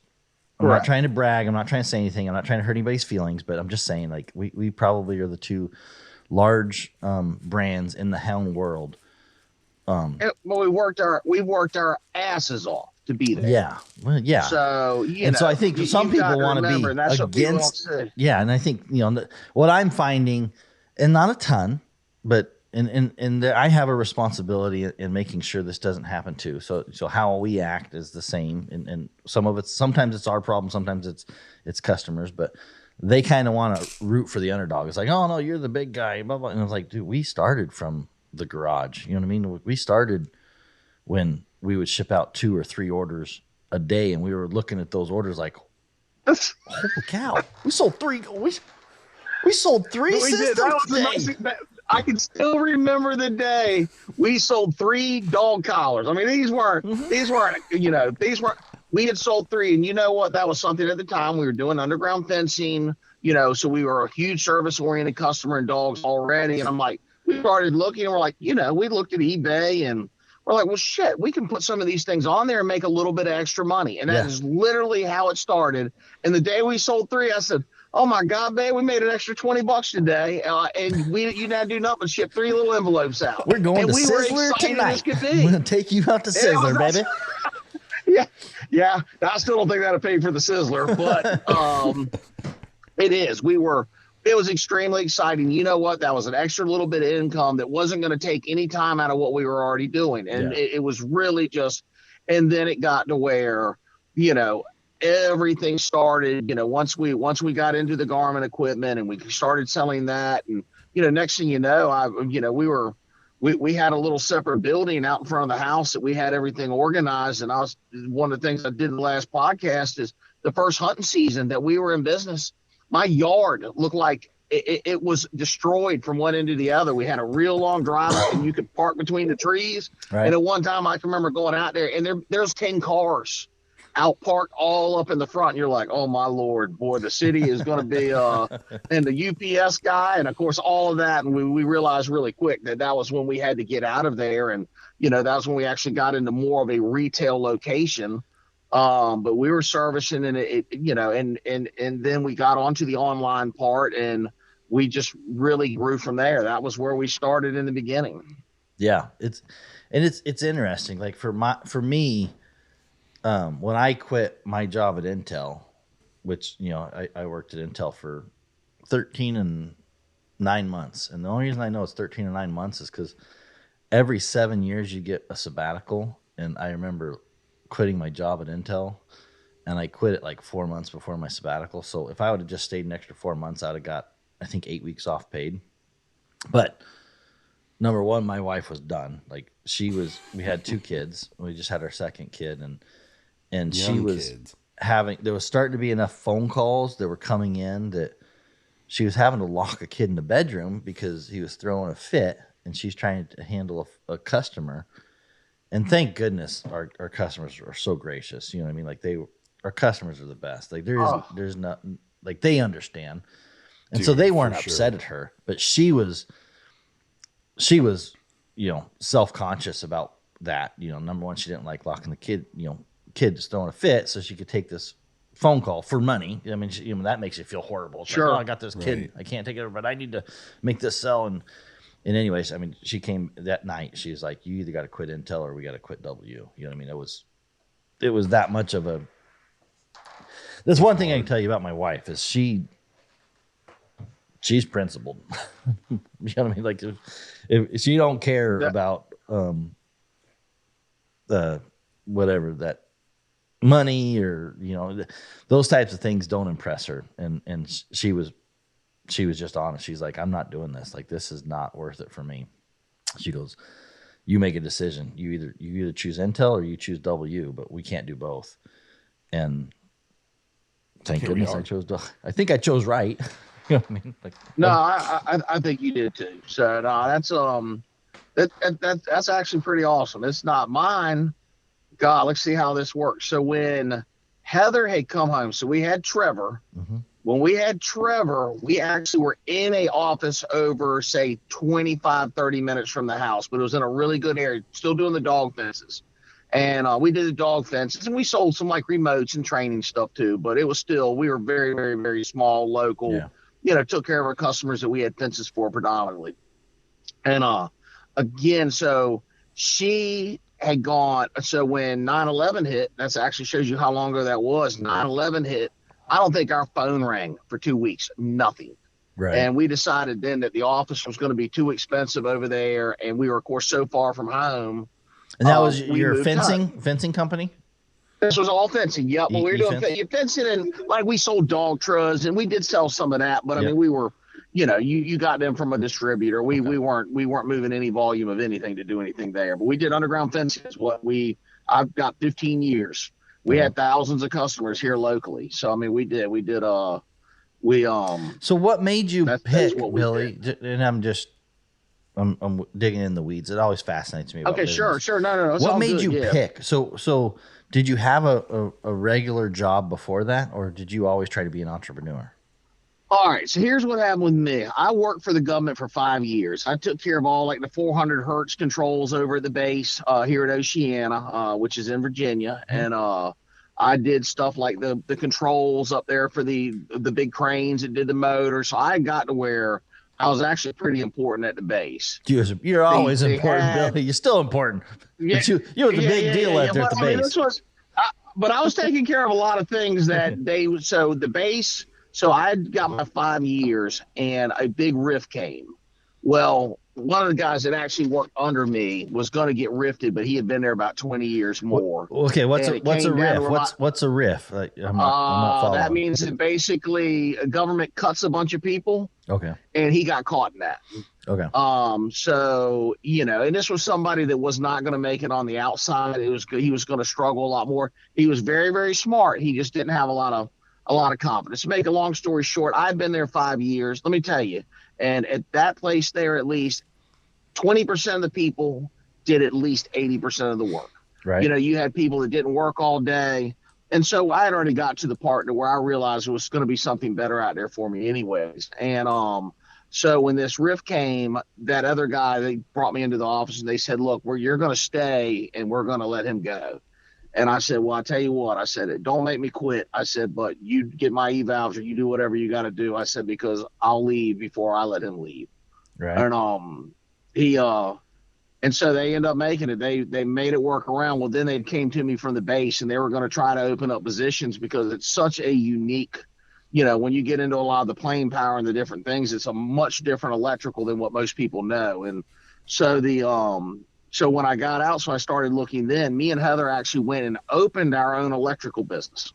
I'm not trying to brag. I'm not trying to say anything. I'm not trying to hurt anybody's feelings, but I'm just saying, like, we probably are the two large brands in the hound world. Well, we worked our asses off to be there. Yeah. Well, yeah. So so I think some people want to be against. Yeah, and I think what I'm finding, and not a ton, but and I have a responsibility in making sure this doesn't happen too. So how we act is the same, and sometimes it's our problem, sometimes it's customers, but they kind of want to root for the underdog. It's like, oh no, you're the big guy, blah blah. And it's like, dude, we started from the garage. You know what I mean? We started when we would ship out 2 or 3 orders a day, and we were looking at those orders like, holy cow, we sold 3. We sold 3 systems. I can still remember the day we sold 3 dog collars. I mean, these weren't, we had sold 3. And you know what? That was something at the time. We were doing underground fencing, so we were a huge service oriented customer in dogs already. And I'm like, we started looking and we're like, we looked at eBay and we're like, well, shit, we can put some of these things on there and make a little bit of extra money. And that is literally how it started. And the day we sold 3, I said, oh my God, babe, we made an extra $20 today. And you now do nothing but ship 3 little envelopes out. We're going to Sizzler tonight. I'm going to take you out to Sizzler, baby. Yeah. I still don't think that'll pay for the Sizzler, but it is. It was extremely exciting. You know what? That was an extra little bit of income that wasn't going to take any time out of what we were already doing. And it was really just, and then it got to where, everything started, once we got into the Garmin equipment and we started selling that. And, next thing you know, we had a little separate building out in front of the house that we had everything organized. And one of the things I did in the last podcast is the first hunting season that we were in business, my yard looked like it was destroyed from one end to the other. We had a real long driveway and you could park between the trees. Right. And at one time I can remember going out there and there's 10 cars out parked all up in the front. And you're like, oh my Lord, boy, the city is going to be, and the UPS guy. And of course, all of that. And we realized really quick that was when we had to get out of there. And, that was when we actually got into more of a retail location. But we were servicing and and then we got onto the online part and we just really grew from there. That was where we started in the beginning. Yeah. It's interesting. Like for me, when I quit my job at Intel, which, I worked at Intel for 13 and 9 months. And the only reason I know it's 13 and 9 months is because every 7 years you get a sabbatical. And I remember quitting my job at Intel, and I quit it like 4 months before my sabbatical. So if I would have just stayed an extra 4 months, I would have got, I think, 8 weeks off paid. But number one, my wife was done. Like we had 2 kids. We just had our second kid, and she was there was starting to be enough phone calls that were coming in that she was having to lock a kid in the bedroom because he was throwing a fit, and she's trying to handle a customer. And thank goodness our customers are so gracious. You know what I mean? Like our customers are the best. Like there's Like they understand. And Dude, so they weren't for sure. upset at her, but she was, you know, self-conscious about that. You know, number one, she didn't like locking the kids throwing a fit so she could take this phone call for money. I mean, you know, that makes you feel horrible. It's Sure. like, oh, I got this kid. Right. I can't take it, but I need to make this sell. And anyways, I mean, she came that night. She was like, you either got to quit Intel or we got to quit W. You know what I mean? It was that much of a, there's one thing I can tell you about my wife is she's principled. You know what I mean? Like if she don't care about the whatever that money or you know those types of things don't impress her, and she was just honest. She's like, I'm not doing this. Like this is not worth it for me. She goes, you make a decision. You either choose Intel or you choose W, but we can't do both. And thank Here we goodness are. I chose. I think I chose right. You know what I mean? Like, No, I think you did too. So no, that's actually pretty awesome. It's not mine. God, let's see how this works. So when Heather had come home, so we had Trevor. Mhm. When we had Trevor, we actually were in a office over, say, 25, 30 minutes from the house, but it was in a really good area, still doing the dog fences. And we did the dog fences, and we sold some like remotes and training stuff too, but it was still, we were very, very, very small, local. Yeah. You know, took care of our customers that we had fences for predominantly. And again, so she had gone, so when 9/11 hit, that's actually shows you how long ago that was. 9/11 hit, I don't think our phone rang for 2 weeks, nothing. Right. And we decided then that the office was going to be too expensive over there, and we were, of course, so far from home. And that was we your moved fencing company? This was all fencing. Yep. Well, we were doing E-fence? fencing, and like we sold dog truss, and we did sell some of that. But I Yep. mean, we were, you know, you got them from a distributor. We weren't moving any volume of anything to do anything there. But we did underground fencing. Is what I've got 15 years. We had thousands of customers here locally. So I mean, we did. So what made you That's pick, what we Billy? And I'm digging in the weeds. It always fascinates me. About Okay, business. sure. No. It's What all made good, you yeah. pick? So did you have a regular job before that, or did you always try to be an entrepreneur? All right, so here's what happened with me. I worked for the government for 5 years. I took care of all like the 400 hertz controls over at the base here at Oceana, which is in Virginia, and I did stuff like the controls up there for the big cranes that did the motor. So I got to where I was actually pretty important at the base. You're always they important, had- Billy. You're still important. Yeah, But you were the big deal out there at the I mean, base. but I was taking care of a lot of things that so the base. So I got my 5 years, and a big rift came. Well, one of the guys that actually worked under me was going to get rifted, but he had been there about 20 years more. Okay, what's And a it riff? came down to What's a riff? Like, I'm not following. That means that basically a government cuts a bunch of people, Okay. and he got caught in that. Okay. So, you know, and this was somebody that was not going to make it on the outside. He was going to struggle a lot more. He was very, very smart. He just didn't have a lot of confidence. To make a long story short, I've been there 5 years. Let me tell you, and at that place there, at least 20% of the people did at least 80% of the work. Right. You know, you had people that didn't work all day. And so I had already got to the part where I realized it was going to be something better out there for me anyways. And so when this rift came, that other guy, they brought me into the office and they said, look, you're going to stay and we're going to let him go. And I said, well, I tell you what, I said, don't make me quit. I said, but you get my evals or you do whatever you got to do. I said, because I'll leave before I let him leave. Right. And and so they end up making it. They made it work around. Well, then they came to me from the base and they were going to try to open up positions because it's such a unique, you know, when you get into a lot of the plane power and the different things, it's a much different electrical than what most people know. And so so when I got out, so I started looking then, me and Heather actually went and opened our own electrical business.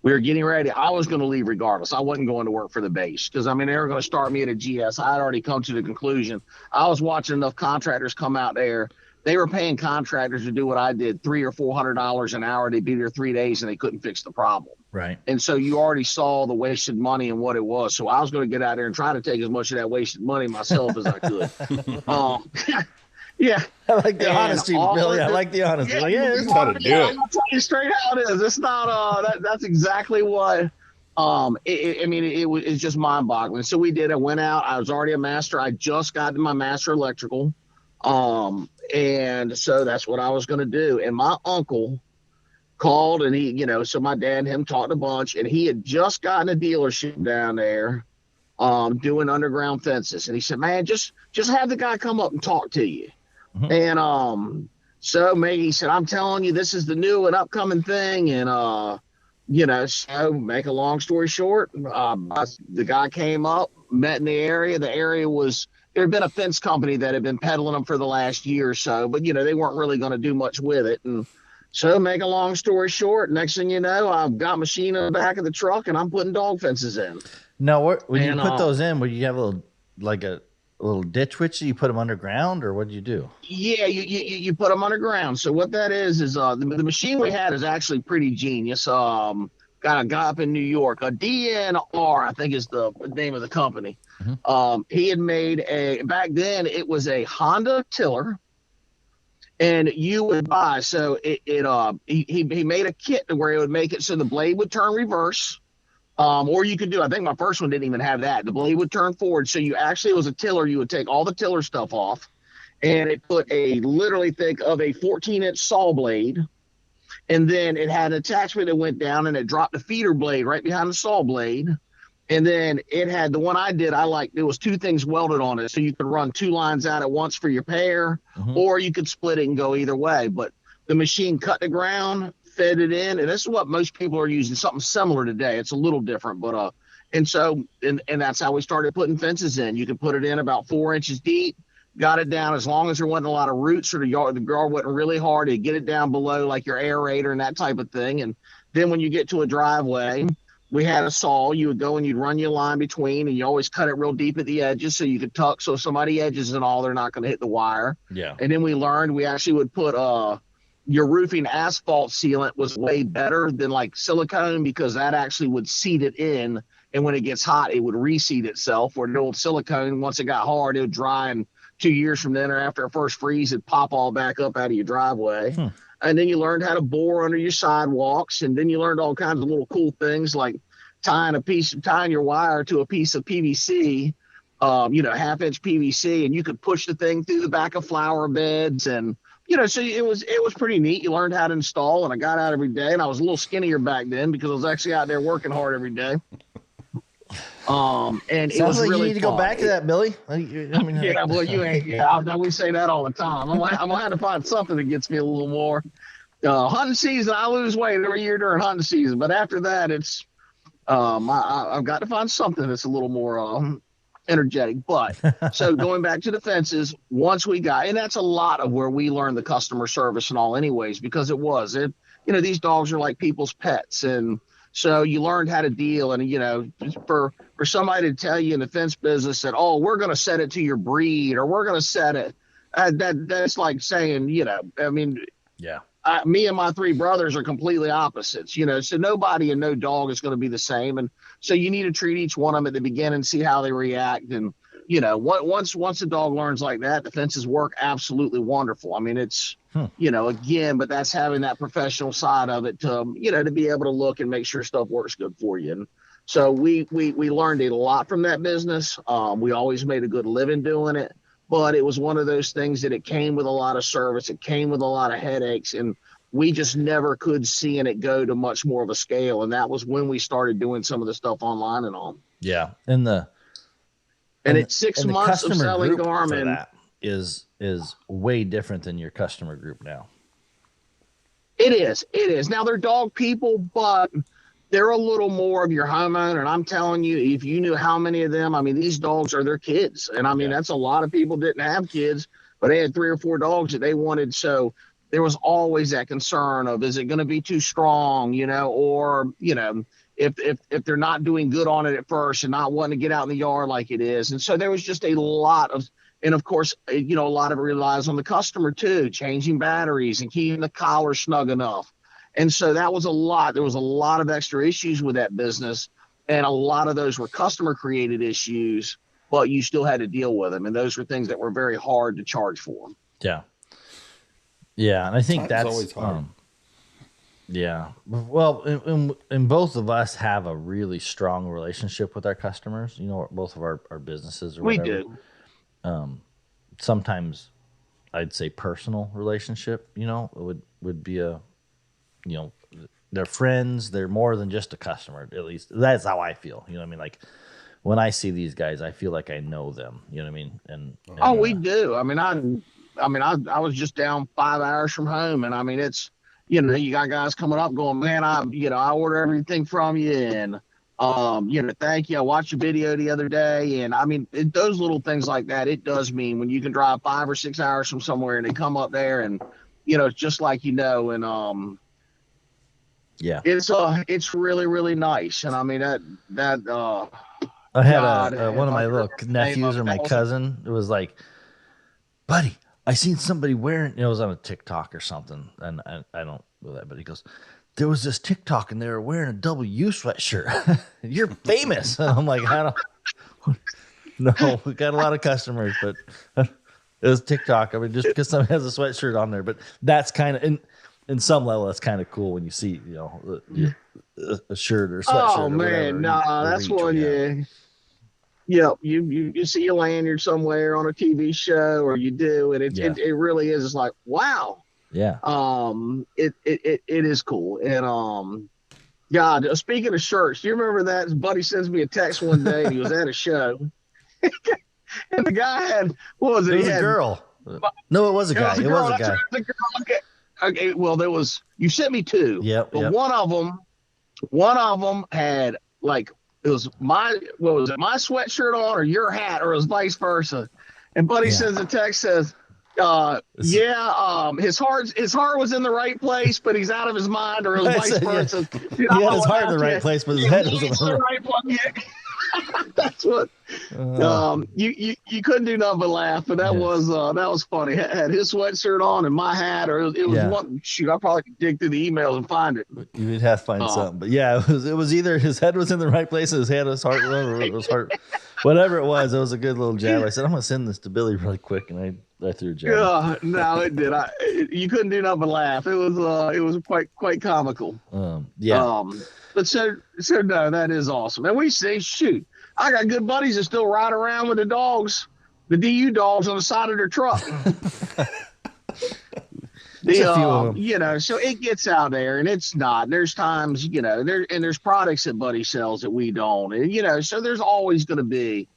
We were getting ready. I was going to leave regardless. I wasn't going to work for the base because, I mean, they were going to start me at a GS. I had already come to the conclusion. I was watching enough contractors come out there. They were paying contractors to do what I did, $300 or $400 an hour. They'd be there 3 days and they couldn't fix the problem. Right. And so you already saw the wasted money and what it was. So I was going to get out there and try to take as much of that wasted money myself as I could. Yeah. I like the And honesty, all Billy. of I the- like the honesty. Like, That's how to do it. I'll tell you straight how it is. It's not that's exactly what It's just mind boggling. So we did. I went out. I was already a master. I just got my master electrical, and so that's what I was going to do. And my uncle called, and so my dad and him talked a bunch, and he had just gotten a dealership down there, doing underground fences. And he said, "Man, just have the guy come up and talk to you." Mhm. And so maybe he said, "I'm telling you, this is the new and upcoming thing." And so make a long story short, the guy came up, met in the area. The area was, there had been a fence company that had been peddling them for the last year or so, but they weren't really going to do much with it. And so make a long story short, next thing you know, I've got machine in the back of the truck and I'm putting dog fences in. Now, when you And put those in, would you have a little ditch witch? You put them underground, or what do you do? yeah, you put them underground. So what that is the machine we had is actually pretty genius. Got a guy up in New York, a DNR, I think is the name of the company. He had made back then it was a Honda tiller, and you would buy. So he made a kit to where it would make it so the blade would turn reverse. Or you could do, I think my first one didn't even have that. The blade would turn forward. So you actually, it was a tiller. You would take all the tiller stuff off, and it put literally think of a 14-inch saw blade. And then it had an attachment that went down and it dropped the feeder blade right behind the saw blade. And then it had the one I did, there was two things welded on it. So you could run two lines out at once for your pair, or you could split it and go either way. But the machine cut the ground, fed it in, and this is what most people are using, something similar today. It's a little different, but and that's how we started putting fences in. You could put it in about 4 inches deep, got it down as long as there wasn't a lot of roots or the yard wasn't really hard to get it down below like your aerator and that type of thing. And then when you get to a driveway, we had a saw. You would go and you'd run your line between, and you always cut it real deep at the edges so you could tuck. So if somebody edges and all, they're not going to hit the wire. Yeah. And then we learned we actually would put your roofing asphalt sealant was way better than like silicone, because that actually would seat it in. And when it gets hot, it would reseat itself. Where the old silicone, once it got hard, it would dry, and 2 years from then or after a first freeze, it'd pop all back up out of your driveway. And then you learned how to bore under your sidewalks. And then you learned all kinds of little cool things like tying your wire to a piece of PVC, 1/2-inch PVC, and you could push the thing through the back of flower beds. And, so it was pretty neat. You learned how to install, and I got out every day, and I was a little skinnier back then because I was actually out there working hard every day. And Sounds it was like really you need to go fun. back to that, Billy. Yeah, well, you ain't. Yeah, we say that all the time. I'm gonna have to find something that gets me a little more. Hunting season, I lose weight every year during hunting season, but after that, it's I've got to find something that's a little more energetic. But so going back to the fences, once we got, and that's a lot of where we learned the customer service and all, anyways, because these dogs are like people's pets, and so you learned how to deal. And for somebody to tell you in the fence business that, oh, we're going to set it to your breed, or we're going to set it, that's like saying, Yeah. me and my three brothers are completely opposites, so nobody and no dog is going to be the same. And so you need to treat each one of them at the beginning and see how they react. And, once a dog learns like that, the fences work absolutely wonderful. I mean, it's, again, but that's having that professional side of it to be able to look and make sure stuff works good for you. And so we learned a lot from that business. We always made a good living doing it. But it was one of those things that it came with a lot of service. It came with a lot of headaches, and we just never could see it go to much more of a scale. And that was when we started doing some of the stuff online and all. Yeah. It's 6 months of selling Garmin. For that is way different than your customer group now. It is. Now they're dog people, but they're a little more of your homeowner. And I'm telling you, if you knew how many of them, these dogs are their kids. And that's a lot of people didn't have kids, but they had 3 or 4 dogs that they wanted. So there was always that concern of, is it going to be too strong, or, if they're not doing good on it at first and not wanting to get out in the yard like it is. And so there was just a lot of, and of course, a lot of it relies on the customer too, changing batteries and keeping the collar snug enough. And so that was a lot. There was a lot of extra issues with that business. And a lot of those were customer created issues, but you still had to deal with them. And those were things that were very hard to charge for. Yeah. Yeah. And I think Time's that's always hard. Yeah. Well, and both of us have a really strong relationship with our customers. You know, both of our businesses or We whatever. do. Sometimes I'd say personal relationship. You know, would be a, you know, they're friends. They're more than just a customer. At least that's how I feel. You know what I mean? Like when I see these guys, I feel like I know them. You know what I mean? And Oh, we do. I was just down 5 hours from home, and I mean, it's, you got guys coming up going, man, I order everything from you, and thank you. I watched your video the other day, and I mean, those little things like that, it does mean when you can drive 5 or 6 hours from somewhere and they come up there, and it's just like and yeah. it's really really nice, and I mean that I had God, one of if I my could little remember the name nephews of or it, my that was cousin. It was like, buddy, I seen somebody wearing. It was on a TikTok or something, and I don't know that, but he goes, there was this TikTok, and they were wearing a W sweatshirt. You're famous, and I'm like, I don't. No, we got a lot of customers, but it was TikTok. I mean, just because someone has a sweatshirt on there, but that's kind of in some level, that's kind of cool when you see a shirt or sweatshirt. Oh or man, whatever, no, that's reach one we have. you. Yep, you see a lanyard somewhere on a TV show, or you do, and Yeah, it really is. It's like, wow. yeah. It is cool. And God, speaking of shirts, do you remember that? His buddy sends me a text one day, and he was at a show, and the guy had, what was it? It He was a had, girl. No, it was a it guy. was a It girl. was a That's guy. right, it was a girl. Okay. Okay. Well, there was. You sent me two, Yep, but yep. one of them had like, it was what was it, my sweatshirt on or your hat, or it was vice versa. And buddy Yeah. sends a text, says, his heart was in the right place, but he's out of his mind, or it was I vice said, yeah. versa. He had his heart in the right place, but his head was in It's the the wrong. right place. Yeah. That's what you couldn't do nothing but laugh, but that was funny. Had his sweatshirt on and my hat, or it was Yeah. one. Shoot, I probably could dig through the emails and find it. You'd have to find something, but yeah, it was either his head was in the right place, and his head was heart, or it was heart, whatever it was. It was a good little jab. I said, I'm gonna send this to Billy really quick, and I threw a jab. No, it did. You couldn't do nothing but laugh. It was quite comical. Yeah, But so no, that is awesome. And we say, shoot, I got good buddies that still ride around with the dogs, the DU dogs on the side of their truck. There's a few of them. So it gets out there, and it's not. There's times, there's products that Buddy sells that we don't, and so there's always going to be.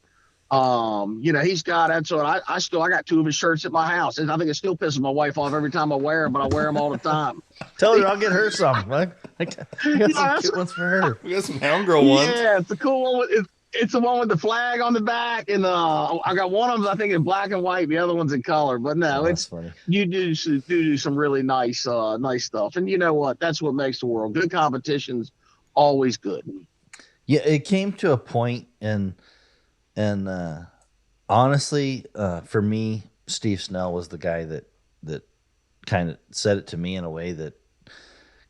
He's got, that's what I got two of his shirts at my house, and I think it still pisses my wife off every time I wear them, but I wear them all the time. Tell her I'll get her some. I got some cute ones for her. We got some Hound Girl ones. Yeah, it's a cool one. It's the one with the flag on the back, and I got one of them, I think, in black and white. The other one's in color. But no, That's it's funny. you do some really nice stuff, and you know what? That's what makes the world. Good competition's always good. Yeah, it came to a point, and honestly, for me, Steve Snell was the guy that kind of said it to me in a way that,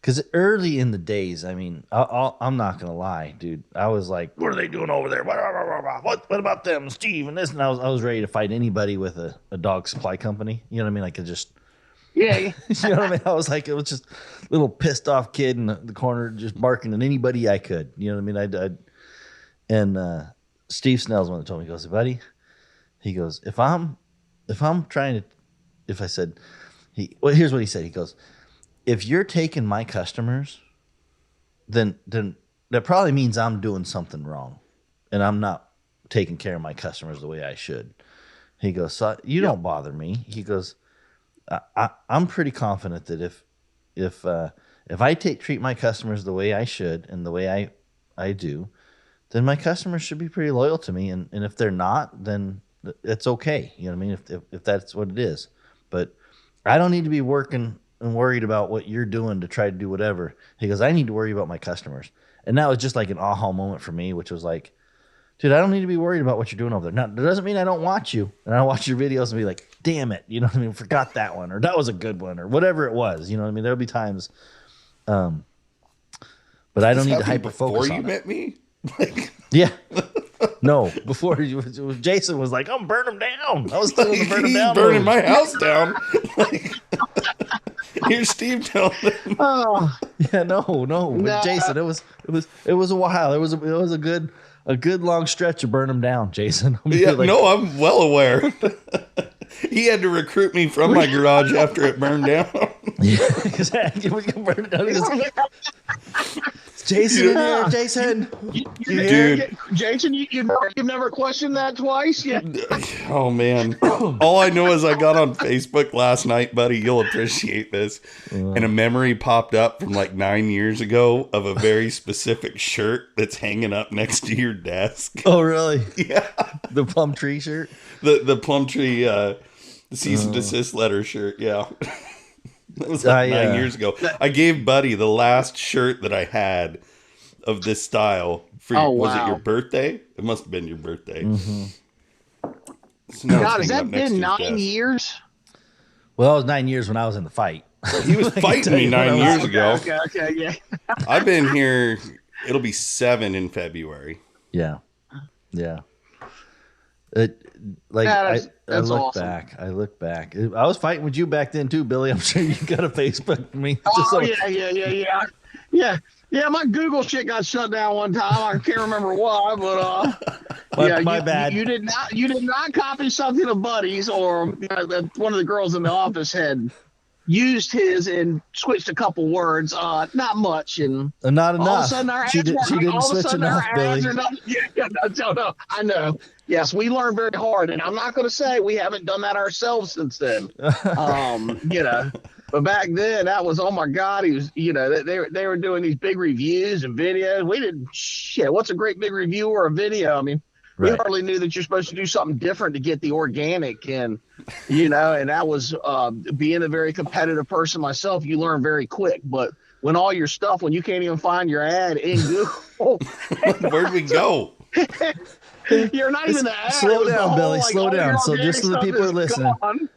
because early in the days, I mean, I'm not gonna lie, dude. I was like, "What are they doing over there? What about them, Steve?" And this, and I was ready to fight anybody with a dog supply company. You know what I mean? Like, it just, Yeah, you know what I mean? I was like, it was just a little pissed off kid in the corner, just barking at anybody I could. You know what I mean? And Steve Snell's one that told me, he goes, buddy, he goes, if I said, here's what he said. He goes, if you're taking my customers, then that probably means I'm doing something wrong, and I'm not taking care of my customers the way I should. He goes, so you don't bother me. He goes, I'm pretty confident that if I treat my customers the way I should and the way I do, then my customers should be pretty loyal to me. And if they're not, then it's okay. You know what I mean? If that's what it is. But I don't need to be working and worried about what you're doing to try to do whatever. He goes, I need to worry about my customers. And that was just like an aha moment for me, which was like, dude, I don't need to be worried about what you're doing over there. Now, that doesn't mean I don't watch you. And I watch your videos and be like, damn it. You know what I mean? Forgot that one, or that was a good one, or whatever it was. You know what I mean? There'll be times. But I don't need to hyper focus Before you on it. met me? Like, Yeah. No, before Jason was like, I'm burn them down. I was still in the burn them he's down. burning mode. my house down. Like, here's Steve telling him. Oh, Yeah, no, No. Jason. It was a while. It was a good long stretch to burn them down, Jason. I mean, Yeah, like, no, I'm well aware. He had to recruit me from my garage after it burned down. yeah, exactly. We can burn it down. He goes, Jason in here, Jason. Dude. Jason, you've never questioned that twice? Yeah. Oh man. All I know is I got on Facebook last night, buddy. You'll appreciate this. And a memory popped up from like 9 years ago of a very specific shirt that's hanging up next to your desk. Oh, really? Yeah. The plum tree shirt. The plum tree the cease and desist letter shirt, yeah. That was like 9 years ago. I gave Buddy the last shirt that I had of this style for was it your birthday? It must have been your birthday. Mm-hmm. So now God, it's has hanging that up next been to his 9 desk. years? Well, it was 9 years when I was in the fight. He was fighting me 9 years ago. Okay, yeah. I've been here. It'll be 7 in February. Yeah. It like Yeah, I that's look awesome. back. I look back. I was fighting with you back then too, Billy. I'm sure you got a Facebook me. Oh, yeah. My Google shit got shut down one time. I can't remember why, but My bad. You did not copy something of Buddy's, or that one of the girls in the office had used his and switched a couple words. Not much, and Not enough. all of a sudden our she ads didn't all of a switch sudden enough, our Billy. ads are not. No, I know. Yes, we learned very hard, and I'm not going to say we haven't done that ourselves since then. But back then, that was, oh my God, he was, they were doing these big reviews and videos. We didn't shit. What's a great big review or a video? I mean, we Right. hardly knew that you're supposed to do something different to get the organic, and and that was being a very competitive person myself. You learn very quick, but when all your stuff, when you can't even find your ad in Google, Where'd we go? you're not even the ad. Slow It was the down, whole, Billy, like, slow all your down. So organic just so the stuff people is are listening, gone.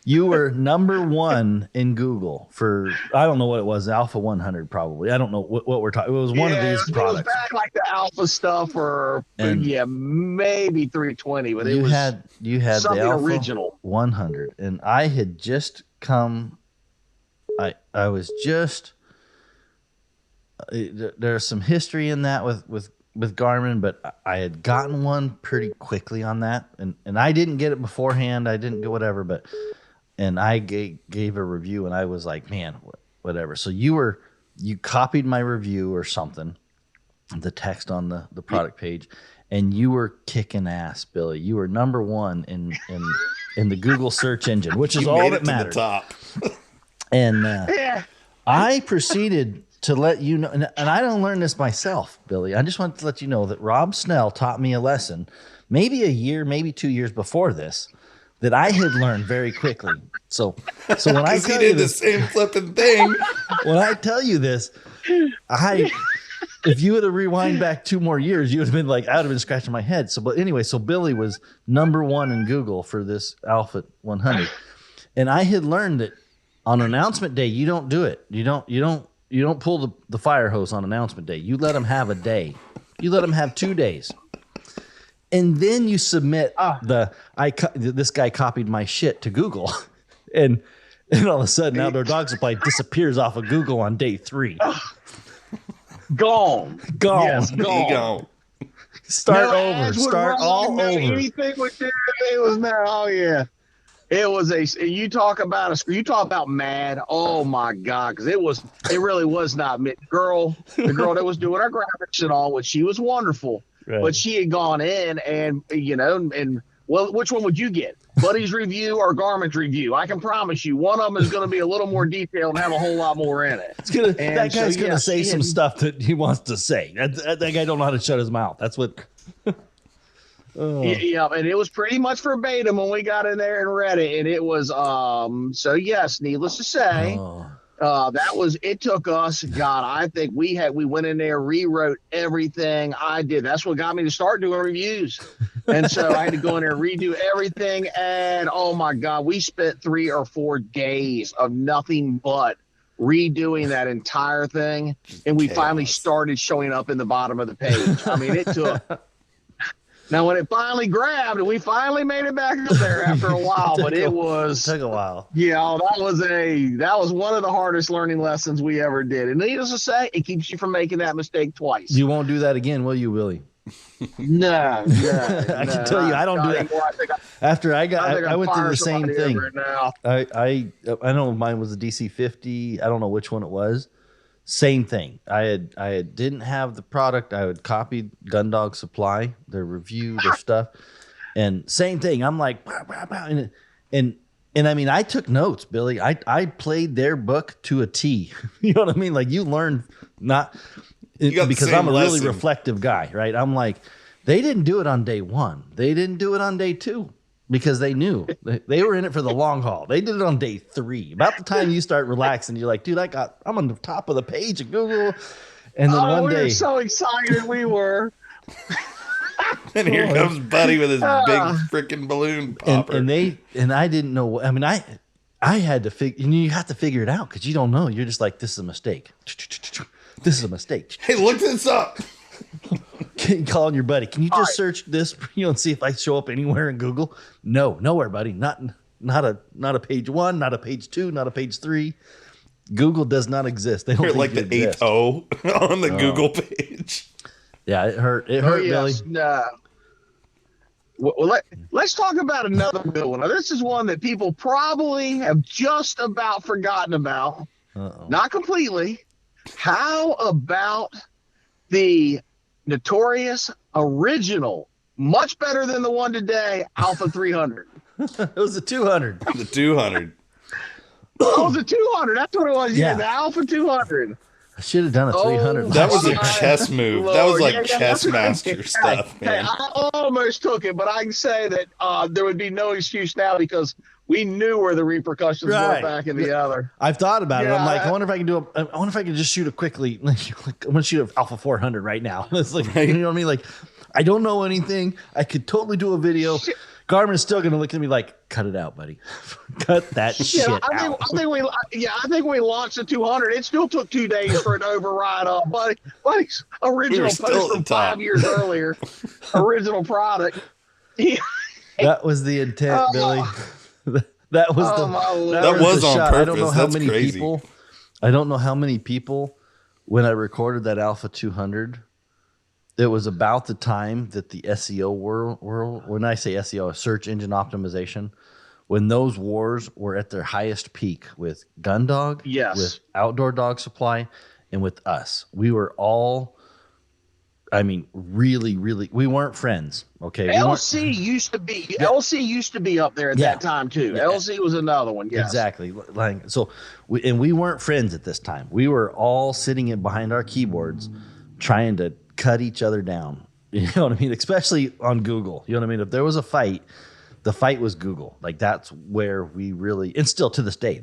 You were number one in Google for, I don't know what it was, Alpha 100 probably. I don't know what we're talking. It was one of these It was products. back like the alpha stuff, or And maybe 320, but it You was had the something Alpha original. 100, and I had just come. I was just. There's some history in that with Garmin, but I had gotten one pretty quickly on that, and I didn't get it beforehand. I didn't go whatever, and I gave a review, and I was like, man, whatever. So you copied my review or something, the text on the product page, and you were kicking ass, Billy. You were number one in the Google search engine, which is You all made that it to the matters. top. And Yeah. I proceeded to let you know, and I don't learn this myself, Billy. I just want to let you know that Rob Snell taught me a lesson, maybe a year, maybe 2 years before this, that I had learned very quickly. So when I Because he tell you did the this, same flipping thing. when I tell you this, if you would have rewind back 2 more years, you would have been like, I would have been scratching my head. So, but anyway, so Billy was number one in Google for this Alpha 100, and I had learned that on announcement day, you don't do it. You don't pull the fire hose on announcement day. You let them have a day. You let them have 2 days. And then you submit this guy copied my shit to Google. And all of a sudden, Outdoor Dog Supply disappears off of Google on day 3. Gone. Yes, There you gone. go. Start No over. ads would Start run, all no over. Anything with it, it was there. Oh yeah. It was you talk about mad. Oh my God. Cause it really was not me. The girl that was doing our graphics and all, which she was wonderful, Right. but she had gone in and, well, which one would you get? Buddy's review or Garmin's review? I can promise you one of them is going to be a little more detailed and have a whole lot more in it. That guy's gonna say some stuff that he wants to say. That guy don't know how to shut his mouth. That's what. Yeah, and it was pretty much verbatim when we got in there and read it, and it was so yes, needless to say, it took us, God, I think we went in there, rewrote everything I did. That's what got me to start doing reviews. And so I had to go in there and redo everything, and oh my God, we spent 3 or 4 days of nothing but redoing that entire thing, and we finally started showing up in the bottom of the page. I mean, it took Now, when it finally grabbed, and we finally made it back up there after a while, but it was took a while. yeah, that was one of the hardest learning lessons we ever did. And needless to say, it keeps you from making that mistake twice. You won't do that again, will you, Willie? No, I can tell you, I don't do that. After I went through the same thing. Right now. I know mine was the DC-50. I don't know which one it was. Same thing. I didn't have the product. I would copy Gundog Supply, their review, their stuff, and same thing. I'm like, bah, bah, bah, and I mean, I took notes, Billy. I played their book to a T. You know what I mean? Like you learn because I'm a really reflective guy, right? I'm like, they didn't do it on day one. They didn't do it on day two. Because they knew they were in it for the long haul. They did it on day 3. About the time you start relaxing, you're like, dude, I'm on the top of the page of Google. And then one day, we were so excited we were. And here comes Buddy with his big freaking balloon popper. And I didn't know. I mean, I had to figure. You have to figure it out because you don't know. You're just like, this is a mistake. This is a mistake. Hey, look this up. Calling your buddy. Can you just search this, and see if I show up anywhere in Google? No, nowhere, buddy. Not a page 1, not a page 2, not a page 3. Google does not exist. They don't think like the 8.0 on the Google page. Yeah, it hurt. It hurt, Billy. No. Well, let's talk about another good one. Now, this is one that people probably have just about forgotten about. Uh-oh. Not completely. How about the notorious original, much better than the one today, Alpha 300? It was a 200. The 200. Oh, it was a 200. That's what it was. Yeah. Yeah, the Alpha 200. I should have done a 300. That was a chess move. That was like Yeah, chess master hey, stuff, man. I almost took it, but I can say that there would be no excuse now because we knew where the repercussions Right. were back in the other. I've thought about it. I'm Yeah, like, I wonder if I can do I wonder if I can just shoot a quickly. I'm gonna shoot an Alpha 400 right now. It's like, Right. you know what I mean? Like, I don't know anything. I could totally do a video. Garmin's still gonna look at me like, cut it out, buddy. Cut that shit Yeah, out. I think we launched the 200. It still took 2 days for it to override buddy's original still post at from the top. 5 years earlier. Original product. That was the intent, Billy. That was That was the on shot. I don't purpose. know how That's many crazy. people. I don't know how many people when I recorded that Alpha 200. It was about the time that the SEO world, when I say SEO, search engine optimization, when those wars were at their highest peak with Gundog, Yes. with Outdoor Dog Supply, and with us. We were all, I mean, really, really, we weren't friends. Okay. We weren't- LC used to be up there at Yeah. that time too. Yeah. LC was another one. Yes. Exactly. Like, so we weren't friends at this time. We were all sitting in behind our keyboards trying to cut each other down. You know what I mean? Especially on Google. You know what I mean? If there was a fight, the fight was Google. Like that's where we really, and still to this day,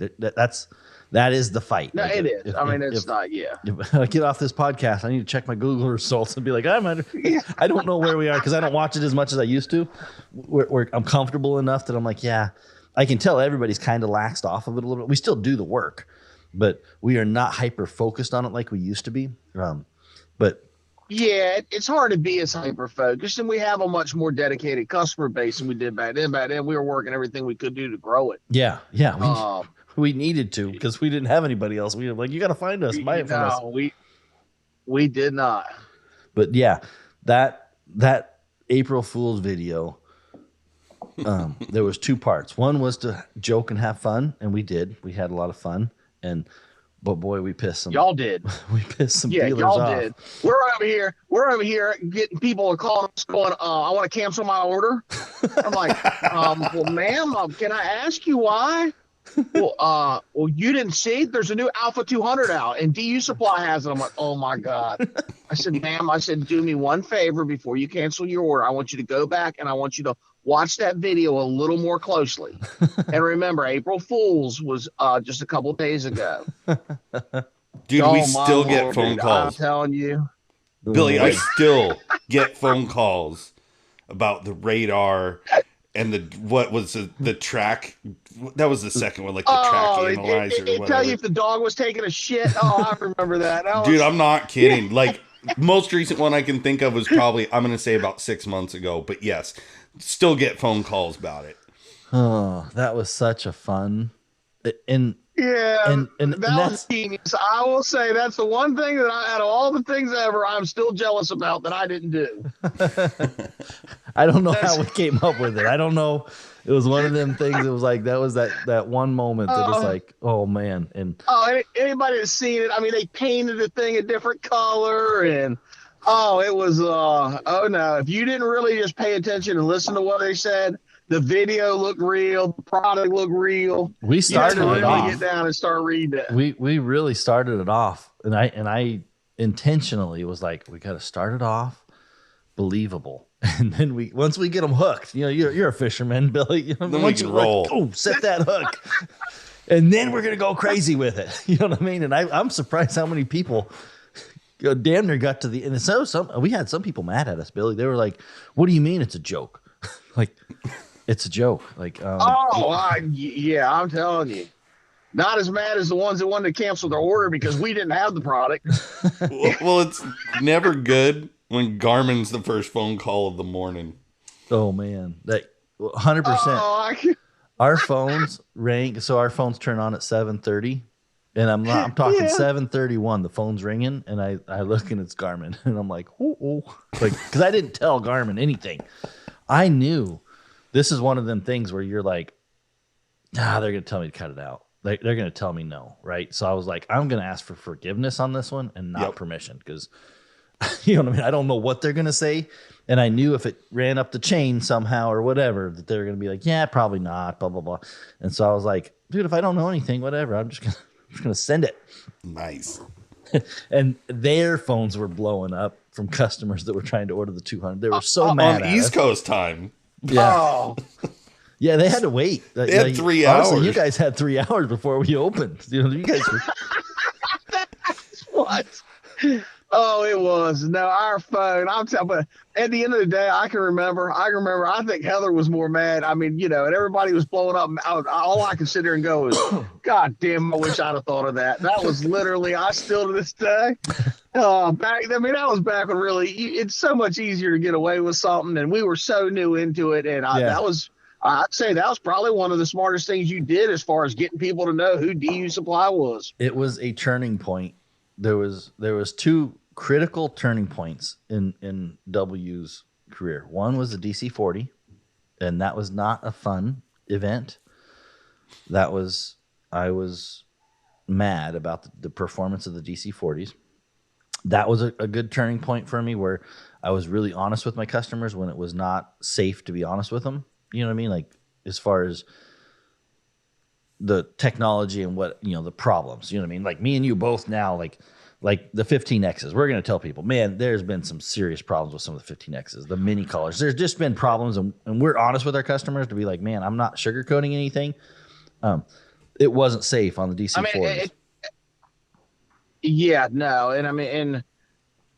that is the fight. No, Like, it is. if- Not. Yeah. If I get off this podcast, I need to check my Google results and be like, I don't know where we are because I don't watch it as much as I used to. Where I'm comfortable enough that I'm like, yeah, I can tell everybody's kind of laxed off of it a little bit. We still do the work, but we are not hyper focused on it like we used to be. But Yeah, it's hard to be as hyper focused, and we have a much more dedicated customer base than we did back then. Back then, we were working everything we could do to grow it. yeah, Um, we needed to because we didn't have anybody else. We were like, you got to find us, buy it from us. No, we did not. But yeah, that April Fool's video, there was 2 parts. One was to joke and have fun, and we did. We had a lot of fun, but boy, we pissed some. Y'all did. We pissed some Yeah, dealers y'all off. did. We're over here getting people calling us going, I want to cancel my order. I'm like, well, ma'am, can I ask you why? Well, you didn't see there's a new Alpha 200 out and DU Supply has it. I'm like, oh my God. I said, ma'am, do me one favor before you cancel your order. I want you to go back and I want you to watch that video a little more closely. And remember, April Fool's was just a couple days ago. Dude, Oh, we my still get Lord, phone dude, I'm calls. telling you. Billy, I still get phone calls about the radar and what was the track. That was the second one, like the track analyzer. It tell you if the dog was taking a shit. Oh, I remember that. Dude, I'm not kidding. Like most recent one I can think of was probably, I'm going to say about 6 months ago. But yes, still get phone calls about it. Oh, that was such a fun. And Yeah, and that was that's genius. I will say that's the one thing that out of all the things ever, I'm still jealous about that I didn't do. I don't know how we came up with it. I don't know. It was one of them things. It was like that was that one moment that is like, oh man. And Anybody that's seen it, I mean, they painted the thing a different color, and it was oh no, if you didn't really just pay attention and listen to what they said, the video looked real, the product looked real. we started You had it to really off. get down and start reading it. We really started it off, and I intentionally was like, we got to start it off believable, and then once we get them hooked, you're a fisherman, Billy. Then we Once can you roll. set that hook, and then we're gonna go crazy with it. You know what I mean? And I'm surprised how many people damn near got to the and so we had some people mad at us, Billy. They were like, "What do you mean it's a joke?" Like, it's a joke. Like, Yeah, I'm telling you. Not as mad as the ones that wanted to cancel their order because we didn't have the product. Well, it's never good when Garmin's the first phone call of the morning. oh man, that 100%. Our phones ring, so our phones turn on at 7:30, and I'm talking 7:31. The phone's ringing, and I look and it's Garmin, and I'm like, oh, like because I didn't tell Garmin anything. I knew this is one of them things where you're like, they're gonna tell me to cut it out. They're gonna tell me no, right? So I was like, I'm gonna ask for forgiveness on this one and not permission because you know what I mean. I don't know what they're gonna say. And I knew if it ran up the chain somehow or whatever, that they were going to be like, yeah, probably not, blah, blah, blah. And so I was like, dude, if I don't know anything, whatever, I'm just going to send it. Nice. And their phones were blowing up from customers that were trying to order the 200. They were so mad On at East us. Coast time. Yeah. Oh, Yeah, they had to wait. They had 3 honestly, hours. you guys had 3 hours before we opened. You guys were... what? Oh, it was. No, our phone. I'm telling you, at the end of the day, I remember, I think Heather was more mad. I mean, and everybody was blowing up. All I could sit there and go is, God damn, I wish I'd have thought of that. That was literally, I still to this day. That was back when really, it's so much easier to get away with something. And we were so new into it. And I'd say that was probably one of the smartest things you did as far as getting people to know who DU Supply was. It was a turning point. There was two critical turning points in W's career. One was the DC-40, and that was not a fun event. I was mad about the performance of the DC-40s. That was a good turning point for me where I was really honest with my customers when it was not safe to be honest with them. You know what I mean? Like as far as the technology and what, the problems, you know what I mean? Like me and you both now, like the 15Xs, we're going to tell people, man, there's been some serious problems with some of the 15Xs, the mini colors. There's just been problems, and we're honest with our customers to be like, man, I'm not sugarcoating anything. It wasn't safe on the DC-40s. And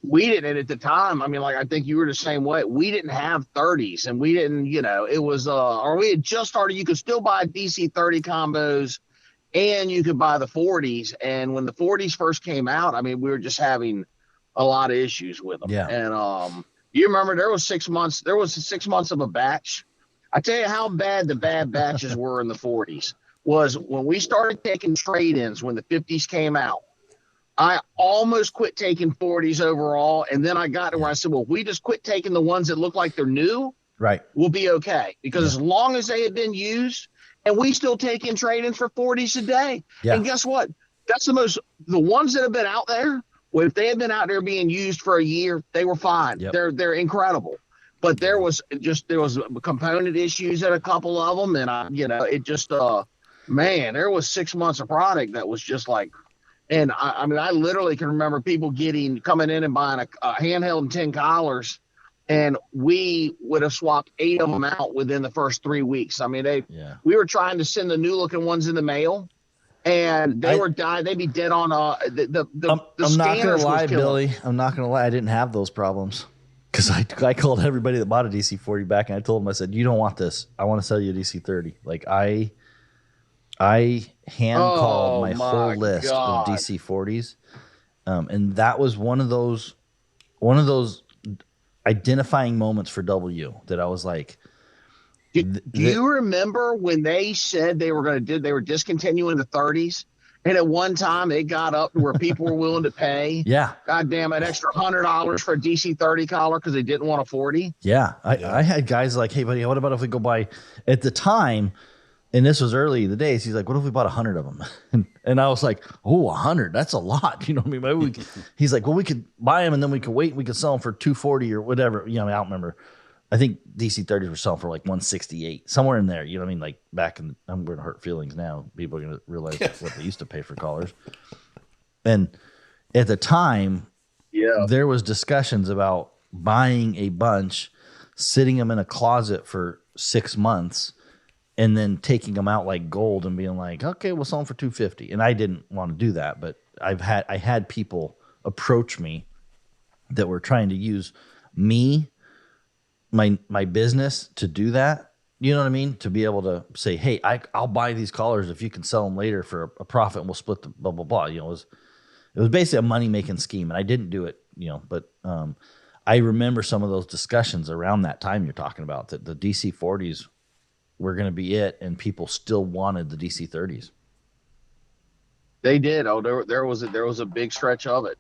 we didn't at the time. I mean, like, I think you were the same way. We didn't have 30s, and we didn't, it was, or we had just started. You could still buy DC-30 combos, and you could buy the 40s. And when the 40s first came out, I mean, we were just having a lot of issues with them. Yeah. And you remember there was 6 months. There was 6 months of a batch. I tell you how bad the bad batches were in the 40s was when we started taking trade-ins when the 50s came out. I almost quit taking 40s overall, and then I got to where I said, well, if we just quit taking the ones that look like they're new, right, we'll be okay. Because as long as they had been used, and we still take in trade-ins for 40s a day. Yeah. And guess what? That's the ones that have been out there, well, if they had been out there being used for a year, they were fine. Yep. They're incredible. But there was component issues at a couple of them, and there was 6 months of product that was just like. And I mean, I literally can remember people coming in and buying a handheld and 10 collars, and we would have swapped 8 of them out within the first 3 weeks. I mean, we were trying to send the new looking ones in the mail, and they'd be dead on the I'm not gonna lie, Billy. Billy. I'm not gonna lie. I didn't have those problems because I called everybody that bought a DC-40 back, and I told them, I said, you don't want this. I want to sell you a DC-30. Like I hand called my whole list of DC-40s. And that was one of those one of those identifying moments for W that I was like, Do you remember when they said they were discontinuing the 30s? And at one time it got up to where people were willing to pay, yeah, goddamn, an extra $100 for a DC 30 collar because they didn't want a 40. yeah. I had guys like, hey, buddy, what about if we go buy at the time? And this was early in the days. He's like, what if we bought 100 of them? And I was like, oh, 100, that's a lot. You know what I mean? Maybe he's like, well, we could buy them and then we could wait. And we could sell them for 240 or whatever. You know, I don't remember. I think DC 30s were selling for like 168, somewhere in there. You know what I mean? Like back in, I'm going to hurt feelings now. People are going to realize what they used to pay for collars. And at the time, there was discussions about buying a bunch, sitting them in a closet for 6 months, and then taking them out like gold and being like, okay, we'll sell them for 250. And I didn't want to do that, but I had people approach me that were trying to use me, my business, to do that. You know what I mean? To be able to say, hey, I'll buy these collars if you can sell them later for a profit, and we'll split the blah blah blah. You know, it was basically a money making scheme, and I didn't do it. You know, but I remember some of those discussions around that time you're talking about, that the DC 40s were going to be it, and people still wanted the DC 30s. They did. Oh, there was a big stretch of it,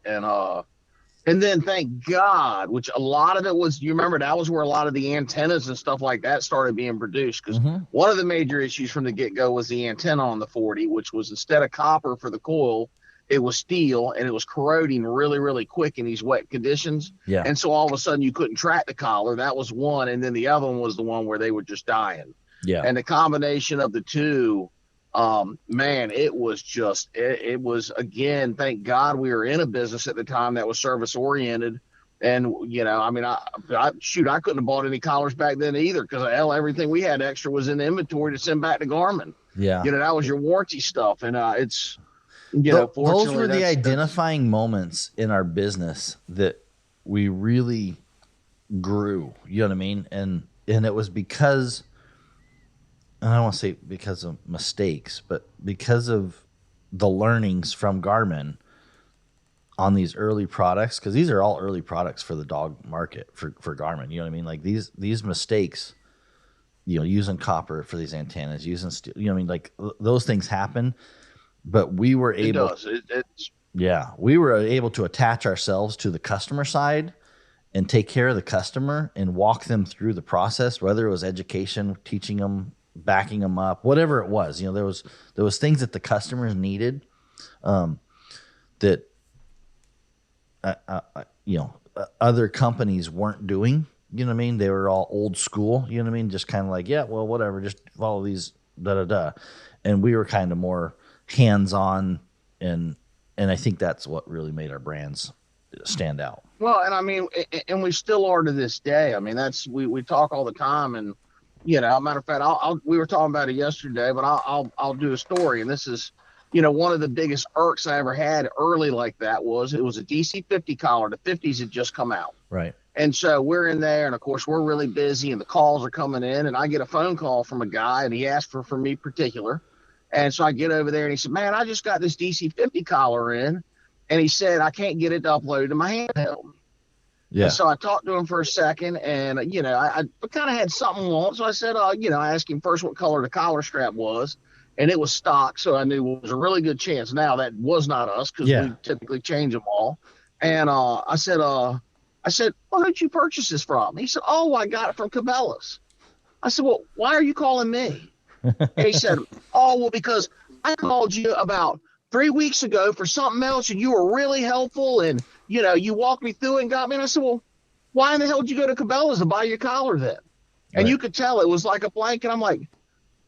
and then thank God, which a lot of it was, you remember that was where a lot of the antennas and stuff like that started being produced, because one of the major issues from the get-go was the antenna on the 40, which was, instead of copper for the coil, it was steel, and it was corroding really, really quick in these wet conditions. Yeah. And so all of a sudden you couldn't track the collar. That was one. And then the other one was the one where they were just dying. Yeah. And the combination of the two, man, it was just, it was, again, thank God we were in a business at the time that was service oriented. And, you know, I mean, I couldn't have bought any collars back then either, because everything we had extra was in the inventory to send back to Garmin. Yeah. You know, that was your warranty stuff. And it's, you know, those were the identifying moments in our business that we really grew. You know what I mean? And it was because, and I don't want to say because of mistakes, but because of the learnings from Garmin on these early products, because these are all early products for the dog market for Garmin. You know what I mean? Like these mistakes, you know, using copper for these antennas, using steel, you know what I mean? Like those things happen, but we were able, we were able to attach ourselves to the customer side and take care of the customer and walk them through the process, whether it was education, teaching them, backing them up, whatever it was. You know, there was things that the customers needed, that you know, other companies weren't doing. You know what I mean? They were all old school. You know what I mean? Just kind of like, yeah, well, whatever, just follow these and we were kind of more hands-on, and I think that's what really made our brands stand out. Well, and I mean, and we still are to this day. I mean, that's, we talk all the time, and, you know, matter of fact, we were talking about it yesterday, but I'll do a story. And this is, you know, one of the biggest irks I ever had early like that was, it was a DC 50 collar. The 50s had just come out. Right. And so we're in there, and of course we're really busy, and the calls are coming in, and I get a phone call from a guy, and he asked for me particular. And so I get over there, and he said, man, I just got this DC 50 collar in. And he said, I can't get it to upload to my handheld. Yeah. And so I talked to him for a second, and, you know, I kind of had something on. So I said, you know, I asked him first what color the collar strap was, and it was stock. So I knew it was a really good chance. Now that was not us, because we typically change them all. And I said, where did you purchase this from? He said, oh, I got it from Cabela's. I said, well, why are you calling me? And he said, oh, well, because I called you about 3 weeks ago for something else, and you were really helpful, and, you know, you walked me through and got me. And I said, well, why in the hell did you go to Cabela's to buy your collar then? And you could tell it was like a blank. And I'm like,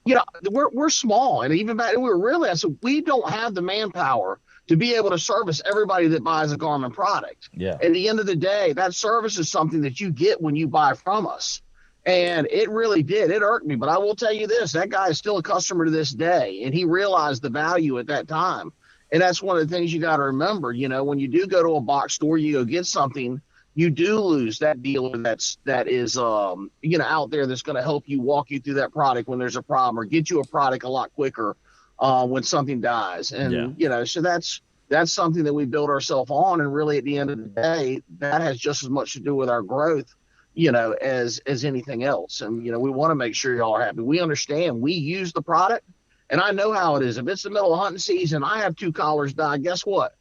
you know, we're small. And even back then I said, we don't have the manpower to be able to service everybody that buys a Garmin product. Yeah. At the end of the day, that service is something that you get when you buy from us. And it really did. It irked me. But I will tell you this, that guy is still a customer to this day. And he realized the value at that time. And that's one of the things you got to remember. You know, when you do go to a box store, you go get something, you do lose that dealer that is, you know, out there that's going to help you, walk you through that product when there's a problem, or get you a product a lot quicker when something dies. And, you know, so that's that's something that we build ourselves on. And really, at the end of the day, that has just as much to do with our growth, as anything else. And we want to make sure y'all are happy. We understand. We use the product, and I know how it is. If it's the middle of hunting season, I have 2 collars die. Guess what?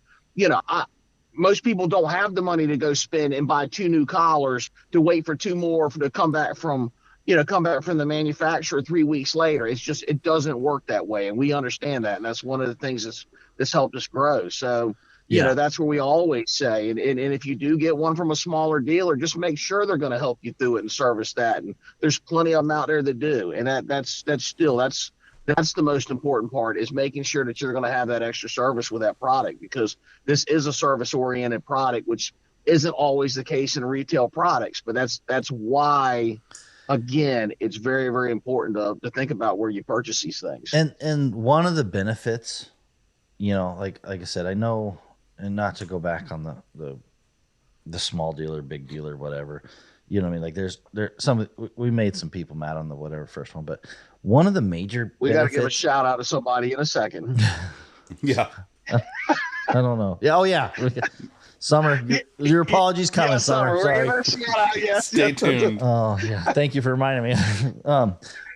Most people don't have the money to go spend and buy 2 new collars to wait for 2 more to come back from the manufacturer 3 weeks later. It doesn't work that way. And we understand that. And that's one of the things that's helped us grow. So, that's where we always say, and if you do get one from a smaller dealer, just make sure they're going to help you through it and service that. And there's plenty of them out there that do. And that's the most important part, is making sure that you're going to have that extra service with that product, because this is a service oriented product, which isn't always the case in retail products. But that's why, again, it's very, very important to think about where you purchase these things. And one of the benefits, like I said, I know, and not to go back on the small dealer, big dealer, whatever, what I mean? Like there's we made some people mad on the whatever first one, but one of the major we got to give a shout out to somebody in a second. Yeah. I don't know. Yeah. Oh yeah. Summer, your apologies coming, Summer. Sorry. Stay tuned. Oh yeah. Thank you for reminding me.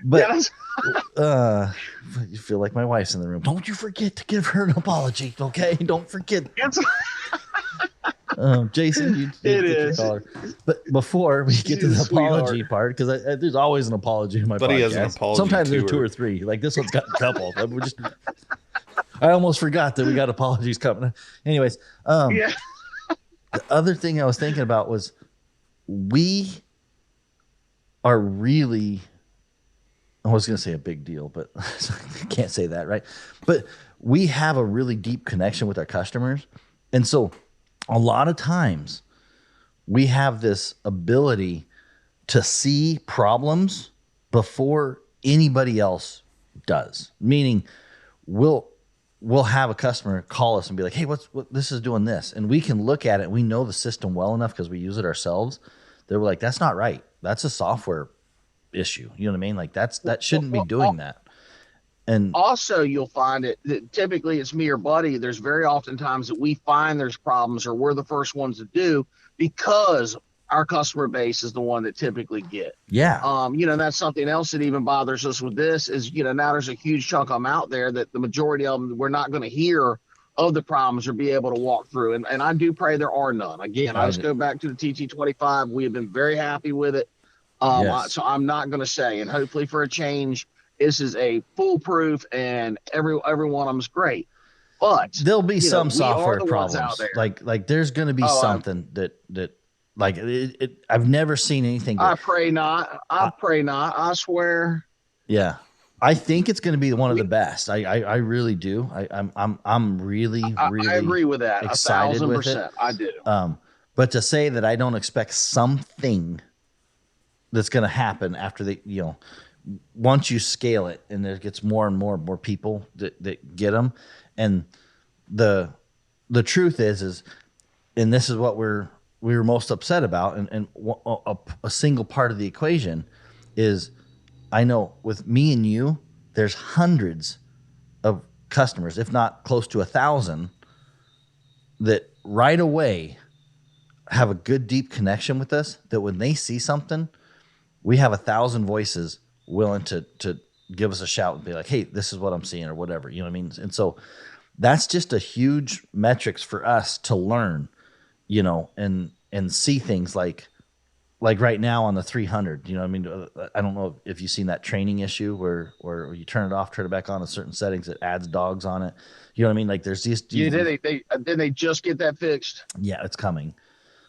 But you feel like my wife's in the room. Don't you forget to give her an apology, okay? Don't forget. Jason, you it is. But before we get to the apology part, because there's always an apology in my podcast. He has an apology. Sometimes there's 2 or 3. Like this one's got a couple. I almost forgot that we got apologies coming. Anyways, the other thing I was thinking about was we are really, I was going to say a big deal, but I can't say that, right? But we have a really deep connection with our customers. And so a lot of times we have this ability to see problems before anybody else does. Meaning we'll have a customer call us and be like, hey, what this is doing this. And we can look at it. We know the system well enough because we use it ourselves. They were like, that's not right. That's a software issue. You know what I mean? Like that shouldn't be doing that. And also you'll find it that typically it's me or Buddy. There's very often times that we find there's problems, or we're the first ones to do, because our customer base is the one that typically get. Yeah. That's something else that even bothers us with this is, now there's a huge chunk of them out there that the majority of them we're not going to hear of the problems or be able to walk through. And I do pray there are none. Again, I just go back to the TT25. We have been very happy with it. Yes. So I'm not going to say, and hopefully for a change, this is a foolproof and every one of them is great. But there'll be some software the problems. out there. Like there's going to be something that like it. I've never seen anything. I pray not. I pray not. I swear. Yeah, I think it's going to be one of the best. I really do. I'm really I agree with that. Excited 1,000%. with it. I do. But to say that I don't expect something that's going to happen after once you scale it and there gets more and more people that get them. And the truth is, and this is what we were most upset about. And a single part of the equation is, I know with me and you, there's hundreds of customers, if not close to 1,000, that right away have a good, deep connection with us, that when they see something, we have 1,000 voices willing to give us a shout and be like, hey, this is what I'm seeing, or whatever, you know what I mean? And so that's just a huge metrics for us to learn, and see things like right now on the 300, you know what I mean? I don't know if you've seen that training issue where you turn it off, turn it back on in certain settings, it adds dogs on it. You know what I mean? Like there's these. Did they just get that fixed? Yeah, it's coming.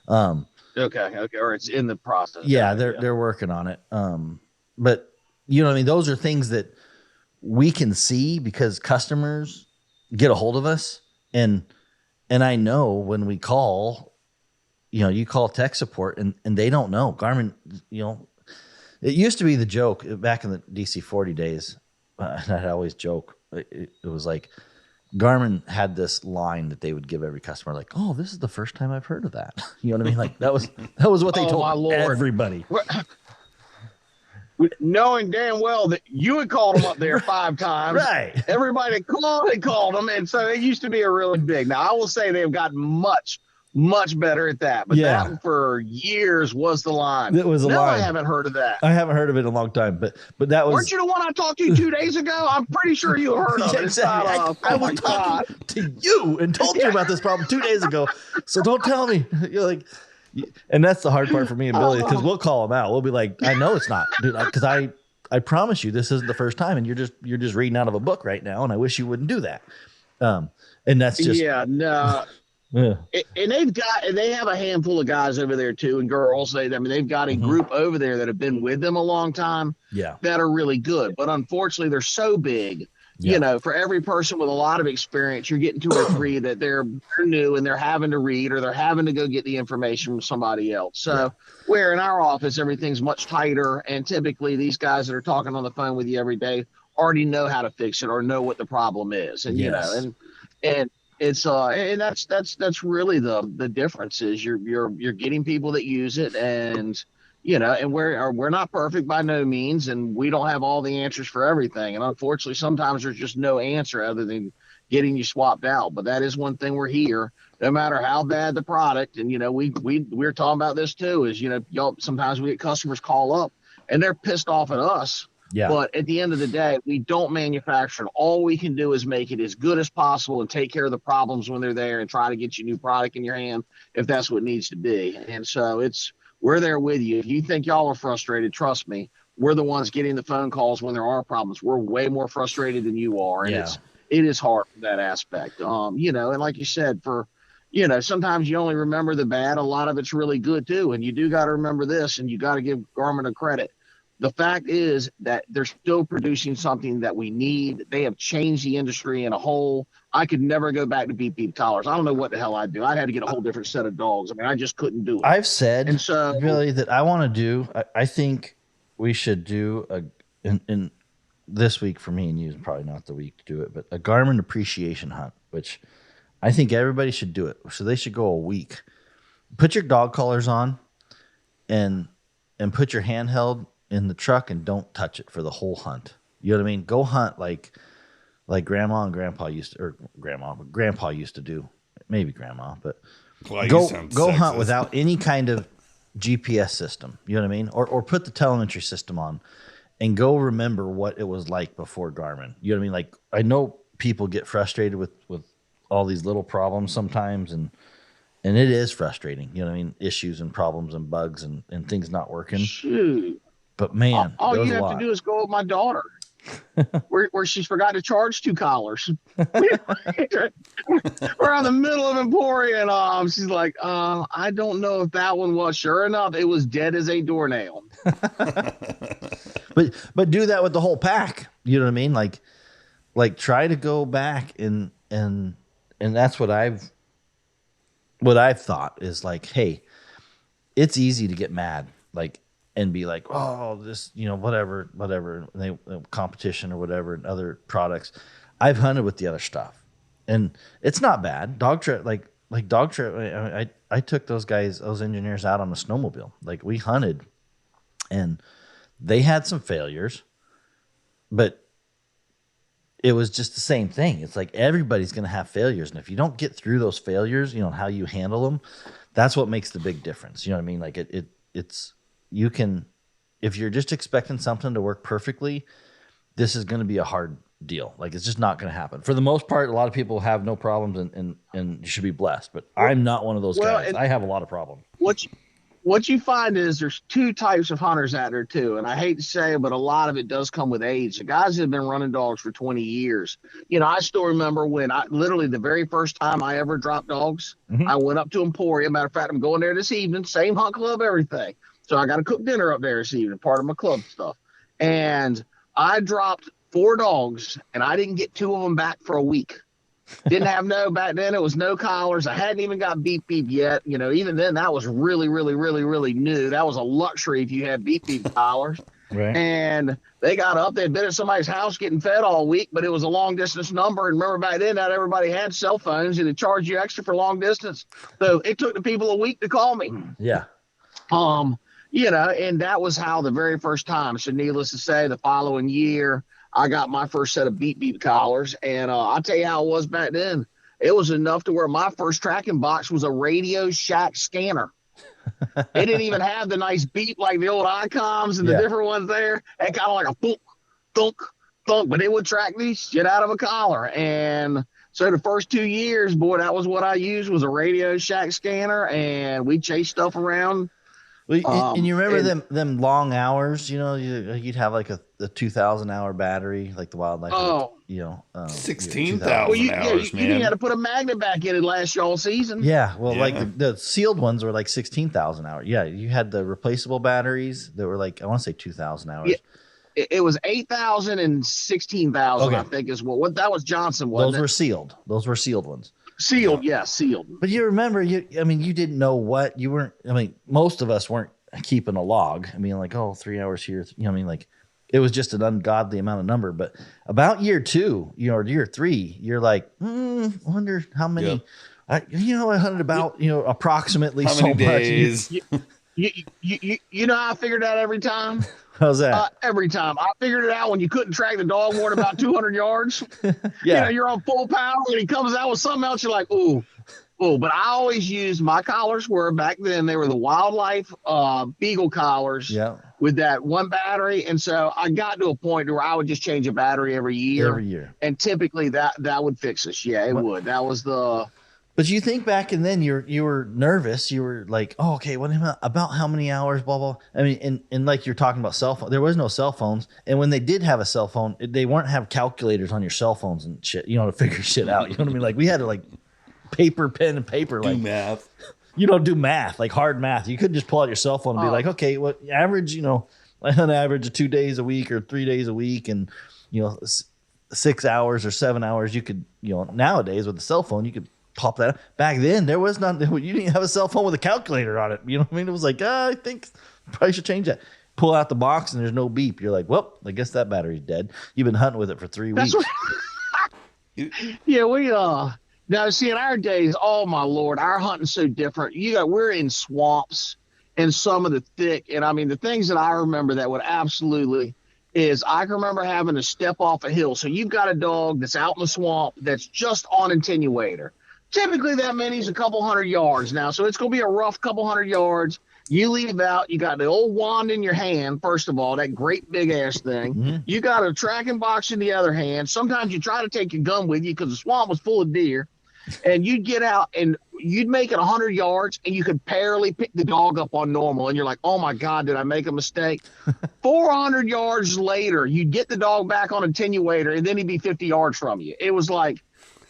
Okay. Or it's in the process. Yeah, they're working on it. But you know what I mean? Those are things that we can see because customers get a hold of us. And I know when we call, you call tech support and they don't know. Garmin, it used to be the joke back in the DC40 days. I always joke. It was like Garmin had this line that they would give every customer, like, "Oh, this is the first time I've heard of that." You know what I mean? Like that was what they told everybody. knowing damn well that you had called them up there 5 times. Right. Everybody called and called them, and so it used to be a really big. Now I will say they've gotten much better at that, but Yeah. that for years was the line. That was a now line. I haven't heard of that. I haven't heard of it in a long time, but that was. Weren't you the one I talked to 2 days ago? I'm pretty sure you heard of Yeah, it. exactly. I was talking to you and told you about this problem 2 days ago. So don't tell me. You're like, and that's the hard part for me and Billy, because we'll call them out. We'll be like, I know it's not, dude, because I promise you this isn't the first time, and you're just reading out of a book right now, and I wish you wouldn't do that. And that's just no. Yeah. And they have a handful of guys over there too, and girls. They've got a group over there that have been with them a long time. Yeah. That are really good, but unfortunately they're so big. Yeah. For every person with a lot of experience, you're getting 2 or 3 that they're new and they're having to read, or they're having to go get the information from somebody else. So where in our office, everything's much tighter. And typically these guys that are talking on the phone with you every day already know how to fix it or know what the problem is. And, and it's, and that's really the difference is you're getting people that use it, and, and we're not perfect by no means, and we don't have all the answers for everything. And unfortunately, sometimes there's just no answer other than getting you swapped out. But that is one thing we're here, no matter how bad the product. And, we're talking about this too, is, y'all, sometimes we get customers call up and they're pissed off at us. Yeah. But at the end of the day, we don't manufacture it. All we can do is make it as good as possible and take care of the problems when they're there, and try to get you new product in your hand if that's what needs to be. And so we're there with you. If you think y'all are frustrated, trust me, we're the ones getting the phone calls when there are problems. We're way more frustrated than you are. And it is hard for that aspect. And like you said, sometimes you only remember the bad. A lot of it's really good too. And you do got to remember this, and you got to give Garmin a credit. The fact is that they're still producing something that we need. They have changed the industry in a whole. I could never go back to beep beep collars. I don't know what the hell I'd do. I'd have to get a whole different set of dogs. I mean, I just couldn't do it. I've said, Billy, that I want to do. I think we should do in this week for me and you is probably not the week to do it, but a Garmin appreciation hunt, which I think everybody should do it. So they should go a week. Put your dog collars on, and put your handheld in the truck, and don't touch it for the whole hunt. You know what I mean? Go hunt like grandma and grandpa used to, or grandpa used to do. Maybe grandma, but go hunt without any kind of GPS system. You know what I mean? Or put the telemetry system on and go remember what it was like before Garmin. You know what I mean? Like, I know people get frustrated with all these little problems sometimes, and it is frustrating. You know what I mean? Issues and problems and bugs and things not working. Shoot. But man, all you have to do is go with my daughter, where she's forgot to charge 2 collars. We're in the middle of Emporium, and she's like, I don't know if that one was. Sure enough, it was dead as a doornail. But do that with the whole pack. You know what I mean? Like try to go back and that's what I've thought is like, hey, it's easy to get mad, like, and be like, oh, this, whatever, competition or whatever, and other products. I've hunted with the other stuff, and it's not bad. Dog trip, like dog trip. I took those engineers out on a snowmobile. Like, we hunted, and they had some failures, but it was just the same thing. It's like everybody's going to have failures, and if you don't get through those failures, how you handle them, that's what makes the big difference. You know what I mean? Like it's. You can, if you're just expecting something to work perfectly, this is going to be a hard deal. Like, it's just not going to happen. For the most part, a lot of people have no problems, and you should be blessed. But I'm not one of those guys. I have a lot of problems. What you find is there's 2 types of hunters out there too, and I hate to say it, but a lot of it does come with age. The guys that have been running dogs for 20 years. I still remember when literally the very first time I ever dropped dogs, I went up to Emporium. Matter of fact, I'm going there this evening, same hunt club, everything. So I got to cook dinner up there this evening, part of my club stuff. And I dropped 4 dogs, and I didn't get 2 of them back for a week. Didn't have back then it was no collars. I hadn't even got beep beep yet. Even then that was really, really, really, really new. That was a luxury if you had beep beep collars. Right. And they got up, they'd been at somebody's house getting fed all week, but it was a long distance number. And remember back then, not everybody had cell phones, and they charged you extra for long distance. So it took the people a week to call me. Yeah. And that was how the very first time. So, needless to say, the following year, I got my first set of beep beep collars. And I'll tell you how it was back then. It was enough to where my first tracking box was a Radio Shack scanner. It didn't even have the nice beep like the old ICOMs and the different ones there. It kind of like a thunk, thunk, thunk, but it would track the shit out of a collar. And so the first 2 years, boy, that was what I used, was a Radio Shack scanner, and we chased stuff around. Well, and you remember them long hours? You'd have like a 2,000 hour battery, like the Wildlife. 16,000 hours, man. You had to put a magnet back in it last y'all season. Yeah, well, like the sealed ones were like 16,000 hours. Yeah, you had the replaceable batteries that were like, I want to say 2,000 hours. Yeah, it was 8,000 and 16,000. Okay. I think is what that was. Johnson. Those were sealed. Those were sealed ones. Sealed, sealed. But you remember, you didn't know what you weren't. Most of us weren't keeping a log. 3 hours here. Like it was just an ungodly amount of number. But about year 2, or year 3, you're like, I wonder how many. I hunted about approximately how many days. You know how I figured out every time. How's that? Every time. I figured it out when you couldn't track the dog more than about 200 yards. Yeah. You're on full power and he comes out with something else. You're like, ooh. But I always used my collars back then, they were the Wildlife Beagle collars with that one battery. And so I got to a point where I would just change a battery every year. And typically that would fix us. Yeah, it would. That was the... But you think back and then you were nervous. You were like, oh, okay, what about how many hours, blah, blah. And like you're talking about cell phone. There was no cell phones. And when they did have a cell phone, they weren't have calculators on your cell phones and shit, to figure shit out. You know what I mean? Like we had to like pen and paper. Do math. Do math, like hard math. You couldn't just pull out your cell phone and be like, okay, what average, like on average of 2 days a week or 3 days a week. And, 6 hours or 7 hours, you could, nowadays with the cell phone, you could pop that. Back then, there was not. You didn't have a cell phone with a calculator on it. You know what I mean? It was like, I think probably should change that. Pull out the box and there's no beep. You're like, well, I guess that battery's dead. You've been hunting with it for 3 weeks. Yeah, we now see in our days. Oh my Lord, our hunting's so different. We're in swamps and some of the thick. And the things that I remember that would absolutely is I can remember having to step off a hill. So you've got a dog that's out in the swamp that's just on attenuator. Typically that many's a couple hundred yards now. So it's going to be a rough couple hundred yards. You leave out, you got the old wand in your hand, first of all, that great big ass thing. Mm-hmm. You got a tracking box in the other hand. Sometimes you try to take your gun with you because the swamp was full of deer. And you'd get out and you'd make it 100 yards and you could barely pick the dog up on normal. And you're like, oh my God, did I make a mistake? 400 yards later, you'd get the dog back on attenuator and then he'd be 50 yards from you. It was like,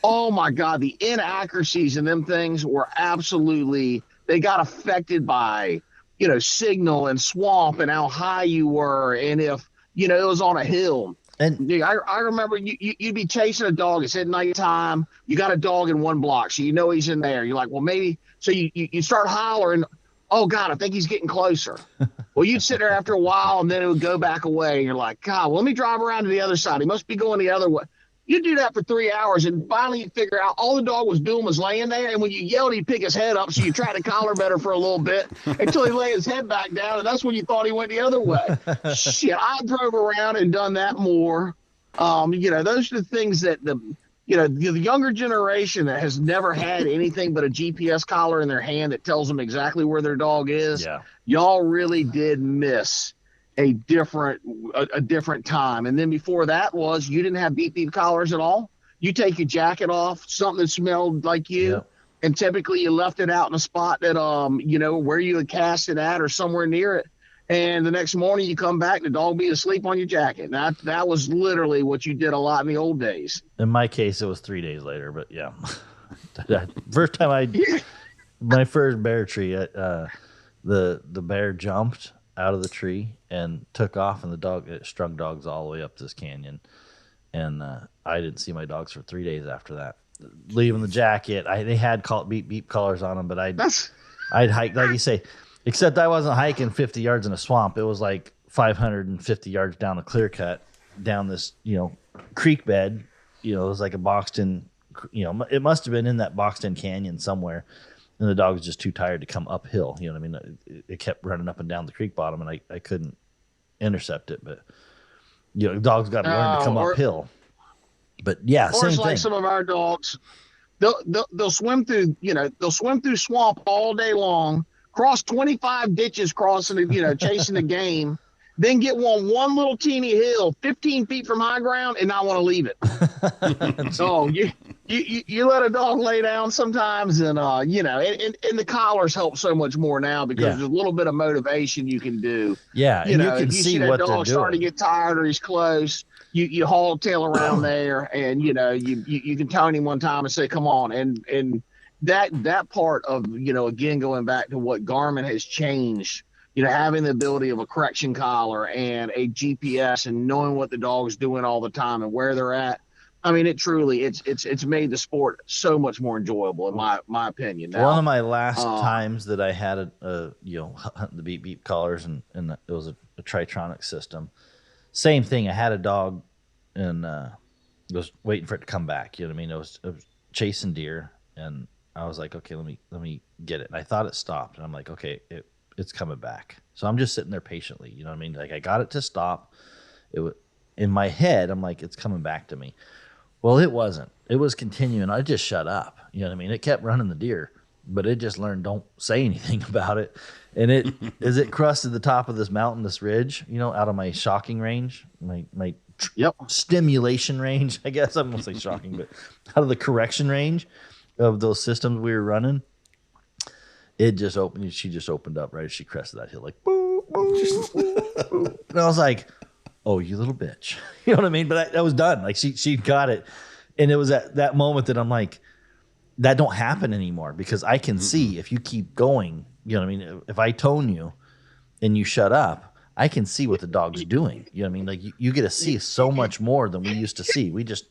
oh my God, the inaccuracies in them things were absolutely, they got affected by, signal and swamp and how high you were. And if, it was on a hill. And I remember you'd be chasing a dog. It's at nighttime. You got a dog in one block. So he's in there. You're like, well, maybe. So you start hollering, oh God, I think he's getting closer. Well, you'd sit there after a while and then it would go back away. And you're like, God, well, let me drive around to the other side. He must be going the other way. You do that for 3 hours, and finally you figure out all the dog was doing was laying there. And when you yelled, he'd pick his head up, so you try to collar better for a little bit until he lay his head back down, and that's when you thought he went the other way. Shit, I drove around and done that more. Those are the things that the younger generation that has never had anything but a GPS collar in their hand that tells them exactly where their dog is. Yeah. Y'all really did miss a different time. And then before that was you didn't have beep beep collars at all. You take your jacket off, something that smelled like you, and typically you left it out in a spot that where you had cast it at or somewhere near it. And the next morning you come back, the dog be asleep on your jacket. That was literally what you did a lot in the old days. In my case, it was 3 days later, but yeah. First time my first bear tree, the bear jumped out of the tree and took off, and it strung dogs all the way up this canyon. And I didn't see my dogs for 3 days after that. Leaving the jacket, they had beep beep collars on them, but I'd hike, like you say, except I wasn't hiking 50 yards in a swamp. It was like 550 yards down a clear cut, down this creek bed. It was like a boxed in. It must have been in that boxed in canyon somewhere. and the dog was just too tired to come uphill. You know what I mean? It kept running up and down the creek bottom, and I couldn't intercept it. But you know, the dog's got to learn to come uphill. But yeah, Or same it's thing. like some of our dogs, they'll swim through, they'll swim through swamp all day long, cross 25 ditches, chasing the game, then get one little teeny hill 15 feet from high ground and not want to leave it. So you let a dog lay down sometimes, and and the collars help so much more now because there's a little bit of motivation you can do. Yeah, and you can if you see that what they're dog starting to doing. get tired or he's close, you haul a tail around there, and you can tone him one time and say, "Come on," and that part of again going back to what Garmin has changed. Having the ability of a correction collar and a GPS and knowing what the dog's doing all the time and where they're at. I mean, it truly, it's made the sport so much more enjoyable in my opinion. Now, One of my last times that I had hunting the beep beep collars and it was a Tritronic system. Same thing. I had a dog and was waiting for it to come back. You know what I mean? It was chasing deer, and I was like, okay, let me get it. And I thought it stopped, and I'm like, okay, it's coming back. So I'm just sitting there patiently. You know what I mean? Like I got it to stop. In my head, I'm like, it's coming back to me. Well, it wasn't. It was continuing. I just shut up. You know what I mean? It kept running the deer, but it just learned don't say anything about it. And as it crusted the top of this mountain, this ridge, out of my shocking range, my stimulation range, I guess. I'm going to say shocking, but out of the correction range of those systems we were running, it just opened. She just opened up right as she crested that hill, like boop, boop, boop, boop. And I was like, "Oh, you little bitch!" You know what I mean? But that was done. Like she got it, and it was at that moment that I'm like, "That don't happen anymore," because I can see if you keep going. You know what I mean? If I tone you, and you shut up, I can see what the dog's doing. You know what I mean? Like you get to see so much more than we used to see. We just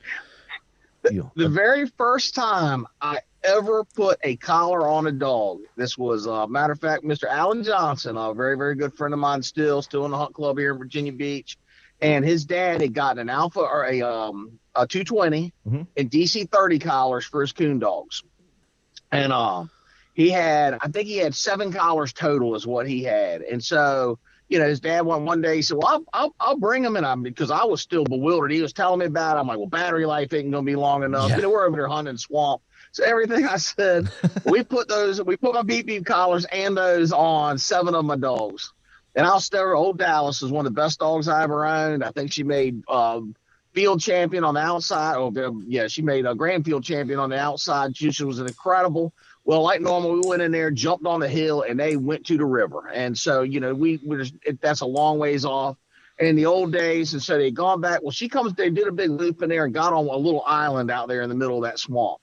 the very first time I ever put a collar on a dog. This was, matter of fact, Mr. Alan Johnson, a very, very good friend of mine, still in the hunt club here in Virginia Beach. And his dad had gotten an Alpha or a 220 and DC 30 collars for his coon dogs. And I think he had 7 collars total is what he had. And so, his dad one day, he said, well, I'll bring him. And because I was still bewildered. He was telling me about it. I'm like, well, battery life ain't going to be long enough. Yeah. We're over there hunting swamp. So everything I said, we put my beep beep collars and those on 7 of my dogs. And I'll still, old Dallas is one of the best dogs I ever owned. I think she made field champion on the outside. She made a grand field champion on the outside. She was an incredible. Well, like normal, we went in there, jumped on the hill, and they went to the river. And so, that's a long ways off. And in the old days, and so they'd gone back. Well, they did a big loop in there and got on a little island out there in the middle of that swamp.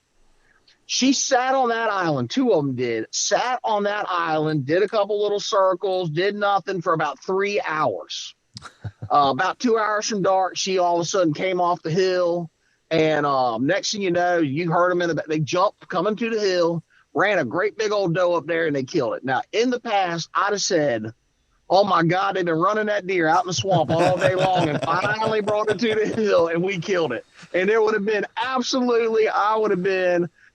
She sat on that island, 2 of them sat on that island, did a couple little circles, did nothing for about 3 hours. About 2 hours from dark, she all of a sudden came off the hill. And next thing you know, you heard them they jumped coming to the hill, ran a great big old doe up there, and they killed it. Now, in the past, I'd have said, oh, my God, they've been running that deer out in the swamp all day long and finally brought it to the hill, and we killed it. And there would have been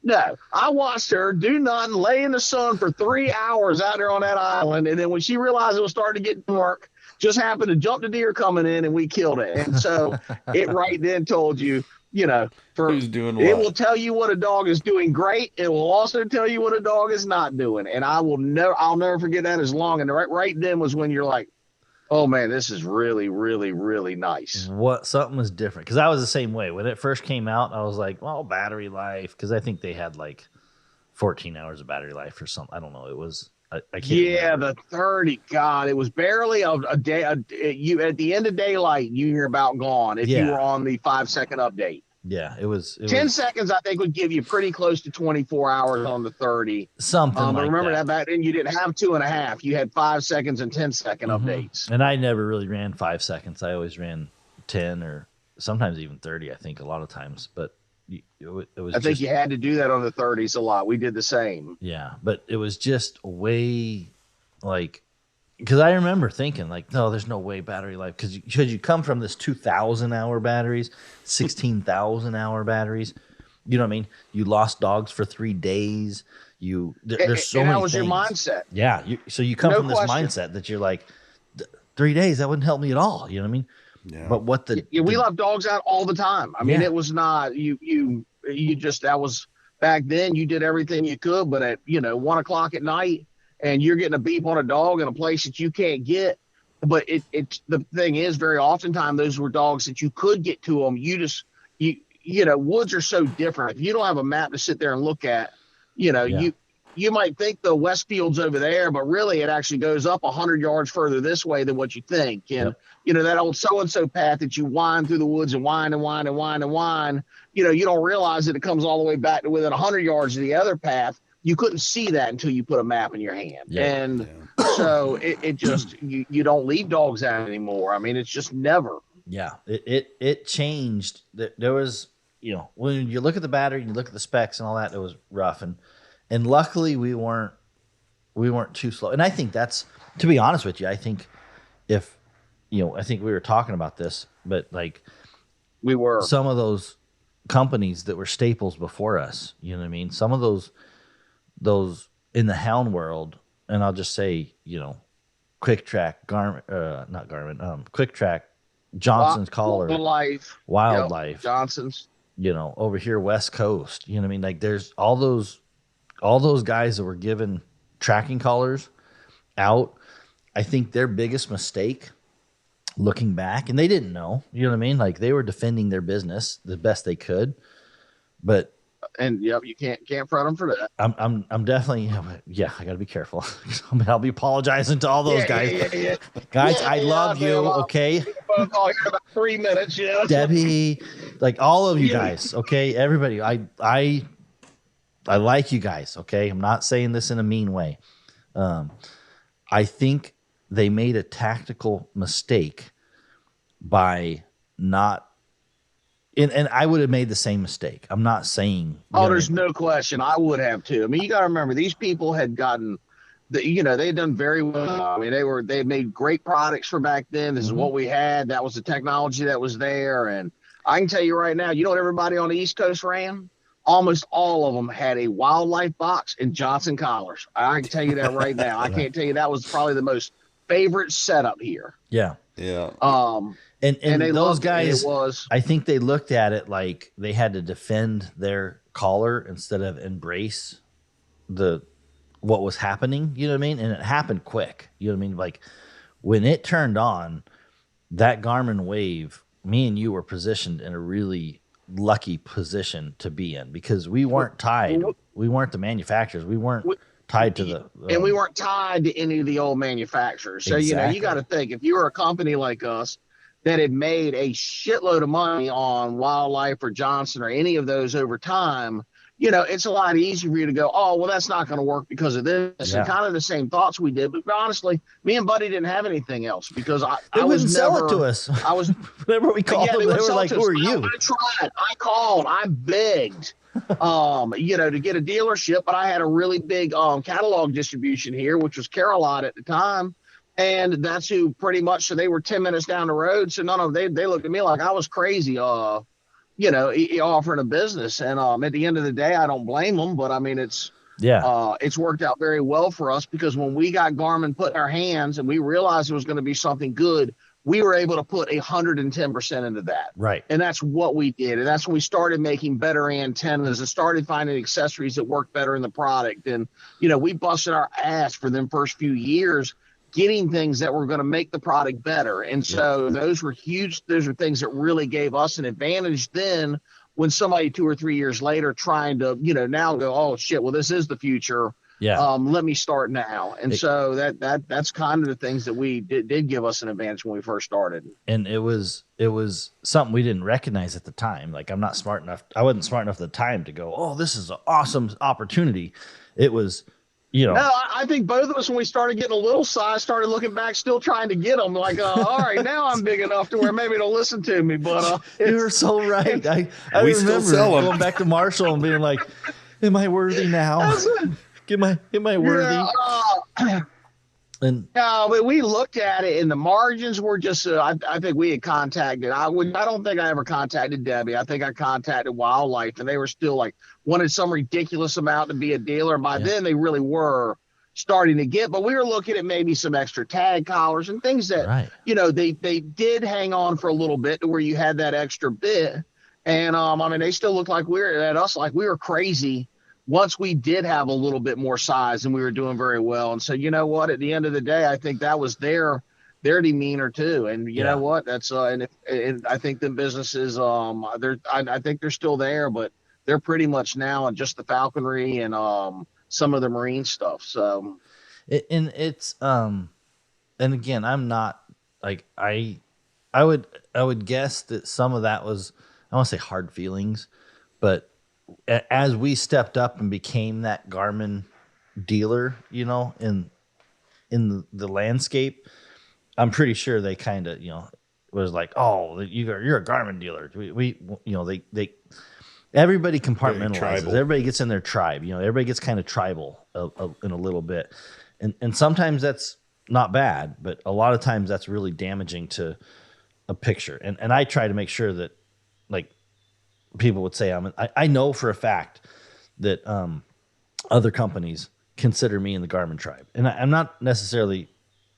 no, I watched her do nothing, lay in the sun for 3 hours out there on that island. And then when she realized it was starting to get dark, just happened to jump the deer coming in and we killed it. And so it right then told you, who's doing what. It will tell you what a dog is doing great. It will also tell you what a dog is not doing. And I'll never forget that as long. And right then was when you're like, oh man, this is really, really, really nice. Something was different because I was the same way when it first came out. I was like, well, battery life, because I think they had like 14 hours of battery life or something. I don't know. It was I can't. Yeah, remember. the 30. God, it was barely a day. You at the end of daylight, you're about gone if you were on the 5-second update. Yeah, it was 10 seconds. I think would give you pretty close to 24 hours on the 30. Something like but remember that. Back then you didn't have 2.5. You had 5 seconds and 10-second updates. And I never really ran 5 seconds. I always ran 10 or sometimes even 30. I think a lot of times, but it was. I think you had to do that on the 30s a lot. We did the same. Yeah, but it was just way like. Because I remember thinking, like, no, there's no way battery life. Because you come from this 2,000-hour batteries, 16,000-hour batteries. You know what I mean? You lost dogs for 3 days. There's so and many that was things. your mindset. Yeah. So you come No from this question. mindset that you're like, 3 days, that wouldn't help me at all. You know what I mean? Yeah. But what We left dogs out all the time. I mean, Yeah. it was not you just, that was back then. You did everything you could, but at 1 o'clock at night, and you're getting a beep on a dog in a place that you can't get. But the thing is, very oftentimes those were dogs that you could get to them. Woods are so different. If you don't have a map to sit there and look at, you might think the Westfield's over there, but really it actually goes up 100 yards further this way than what you think. And, that old so-and-so path that you wind through the woods and wind and wind and wind and wind, you don't realize that it comes all the way back to within 100 yards of the other path. You couldn't see that until you put a map in your hand. Yeah. And so it just, you don't leave dogs out anymore. I mean, it's just never. Yeah. It changed. There was, when you look at the battery and you look at the specs and all that, it was rough. And luckily we weren't too slow. And I think that's, to be honest with you, I think I think we were talking about this, but like we were some of those companies that were staples before us, you know what I mean? Some of those in the hound world, and I'll just say, Quick Track, Quick Track, Johnson's Collar, Wildlife, yep. Johnson's, over here, West Coast, you know what I mean? Like there's all those guys that were given tracking collars out. I think their biggest mistake, looking back, and they didn't know, you know what I mean? Like they were defending their business the best they could, but you can't front them for that. I'm definitely, I got to be careful. I'll be apologizing to all those guys. Yeah. Guys, I love you. Okay, both all here about 3 minutes. Yeah, Debbie, like all of you guys. Okay, everybody. I like you guys. Okay, I'm not saying this in a mean way. I think they made a tactical mistake by not. And I would have made the same mistake. I'm not saying. There's no question. I would have too. I mean, you got to remember, these people had gotten, they had done very well. I mean, they had made great products for back then. This is what we had. That was the technology that was there. And I can tell you right now, what everybody on the East Coast ran? Almost all of them had a Wildlife box and Johnson collars. I can tell you that right now. I can't tell you, that was probably the most favorite setup here. Yeah. Yeah. And they those guys, I think they looked at it like they had to defend their collar instead of embrace what was happening. You know what I mean? And it happened quick. You know what I mean? Like when it turned on, that Garmin Wave, me and you were positioned in a really lucky position to be in because we weren't tied. We weren't the manufacturers. We weren't tied to the and we weren't tied to any of the old manufacturers. So Exactly. You got to think, if you were a company like us that had made a shitload of money on Wildlife or Johnson or any of those over time, it's a lot easier for you to go, oh, well, that's not going to work because of this. Yeah. And kind of the same thoughts we did. But honestly, me and Buddy didn't have anything else because They I was wouldn't never, sell it to us. I was Whenever we called them, they were like, "Who are you?" I tried. I called. I begged. To get a dealership, but I had a really big catalog distribution here, which was Carolot at the time. And that's who pretty much, so they were 10 minutes down the road. So none of them, they looked at me like I was crazy, offering a business. And at the end of the day, I don't blame them, but I mean, it's worked out very well for us because when we got Garmin put in our hands and we realized it was going to be something good, we were able to put 110% into that. Right. And that's what we did. And that's when we started making better antennas and started finding accessories that worked better in the product. And, we busted our ass for them first few years getting things that were going to make the product better. And so those were huge. Those are things that really gave us an advantage then when somebody 2 or 3 years later trying to, now go, oh shit, well, this is the future. Yeah. Let me start now. And so that's kind of the things that we did give us an advantage when we first started. And it was something we didn't recognize at the time. Like I wasn't smart enough at the time to go, oh, this is an awesome opportunity. It was, No, I think both of us, when we started getting a little size, started looking back, still trying to get them. Like, all right, now I'm big enough to where maybe they'll listen to me. But you were so right. I We still remember sell 'em. going back to Marshall and being like, "Am I worthy now? Am I worthy?" And No, but we looked at it, and the margins were just. I think we had contacted. I don't think I ever contacted Debbie. I think I contacted Wildlife, and they were still like wanted some ridiculous amount to be a dealer. By yeah, then, they really were starting to get. But we were looking at maybe some extra tag collars and things that right. they did hang on for a little bit to where you had that extra bit. And I mean, they still looked like we were at us like we were crazy once we did have a little bit more size and we were doing very well. And so, you know what, at the end of the day, I think that was their demeanor too. And you Yeah. know what, that's and I think the businesses, I think they're still there, but they're pretty much now on just the falconry and some of the marine stuff. So And it's and again, I'm not like I would guess that some of that was, I don't want to say hard feelings, but as we stepped up and became that Garmin dealer, in the landscape, I'm pretty sure they kind of, was like, oh, you're a Garmin dealer. We they everybody compartmentalizes. tribal. Everybody gets in their tribe. Everybody gets kind of tribal in a little bit, and sometimes that's not bad, but a lot of times that's really damaging to a picture. And I try to make sure that, like, people would say I know for a fact that other companies consider me in the Garmin tribe, and I'm not necessarily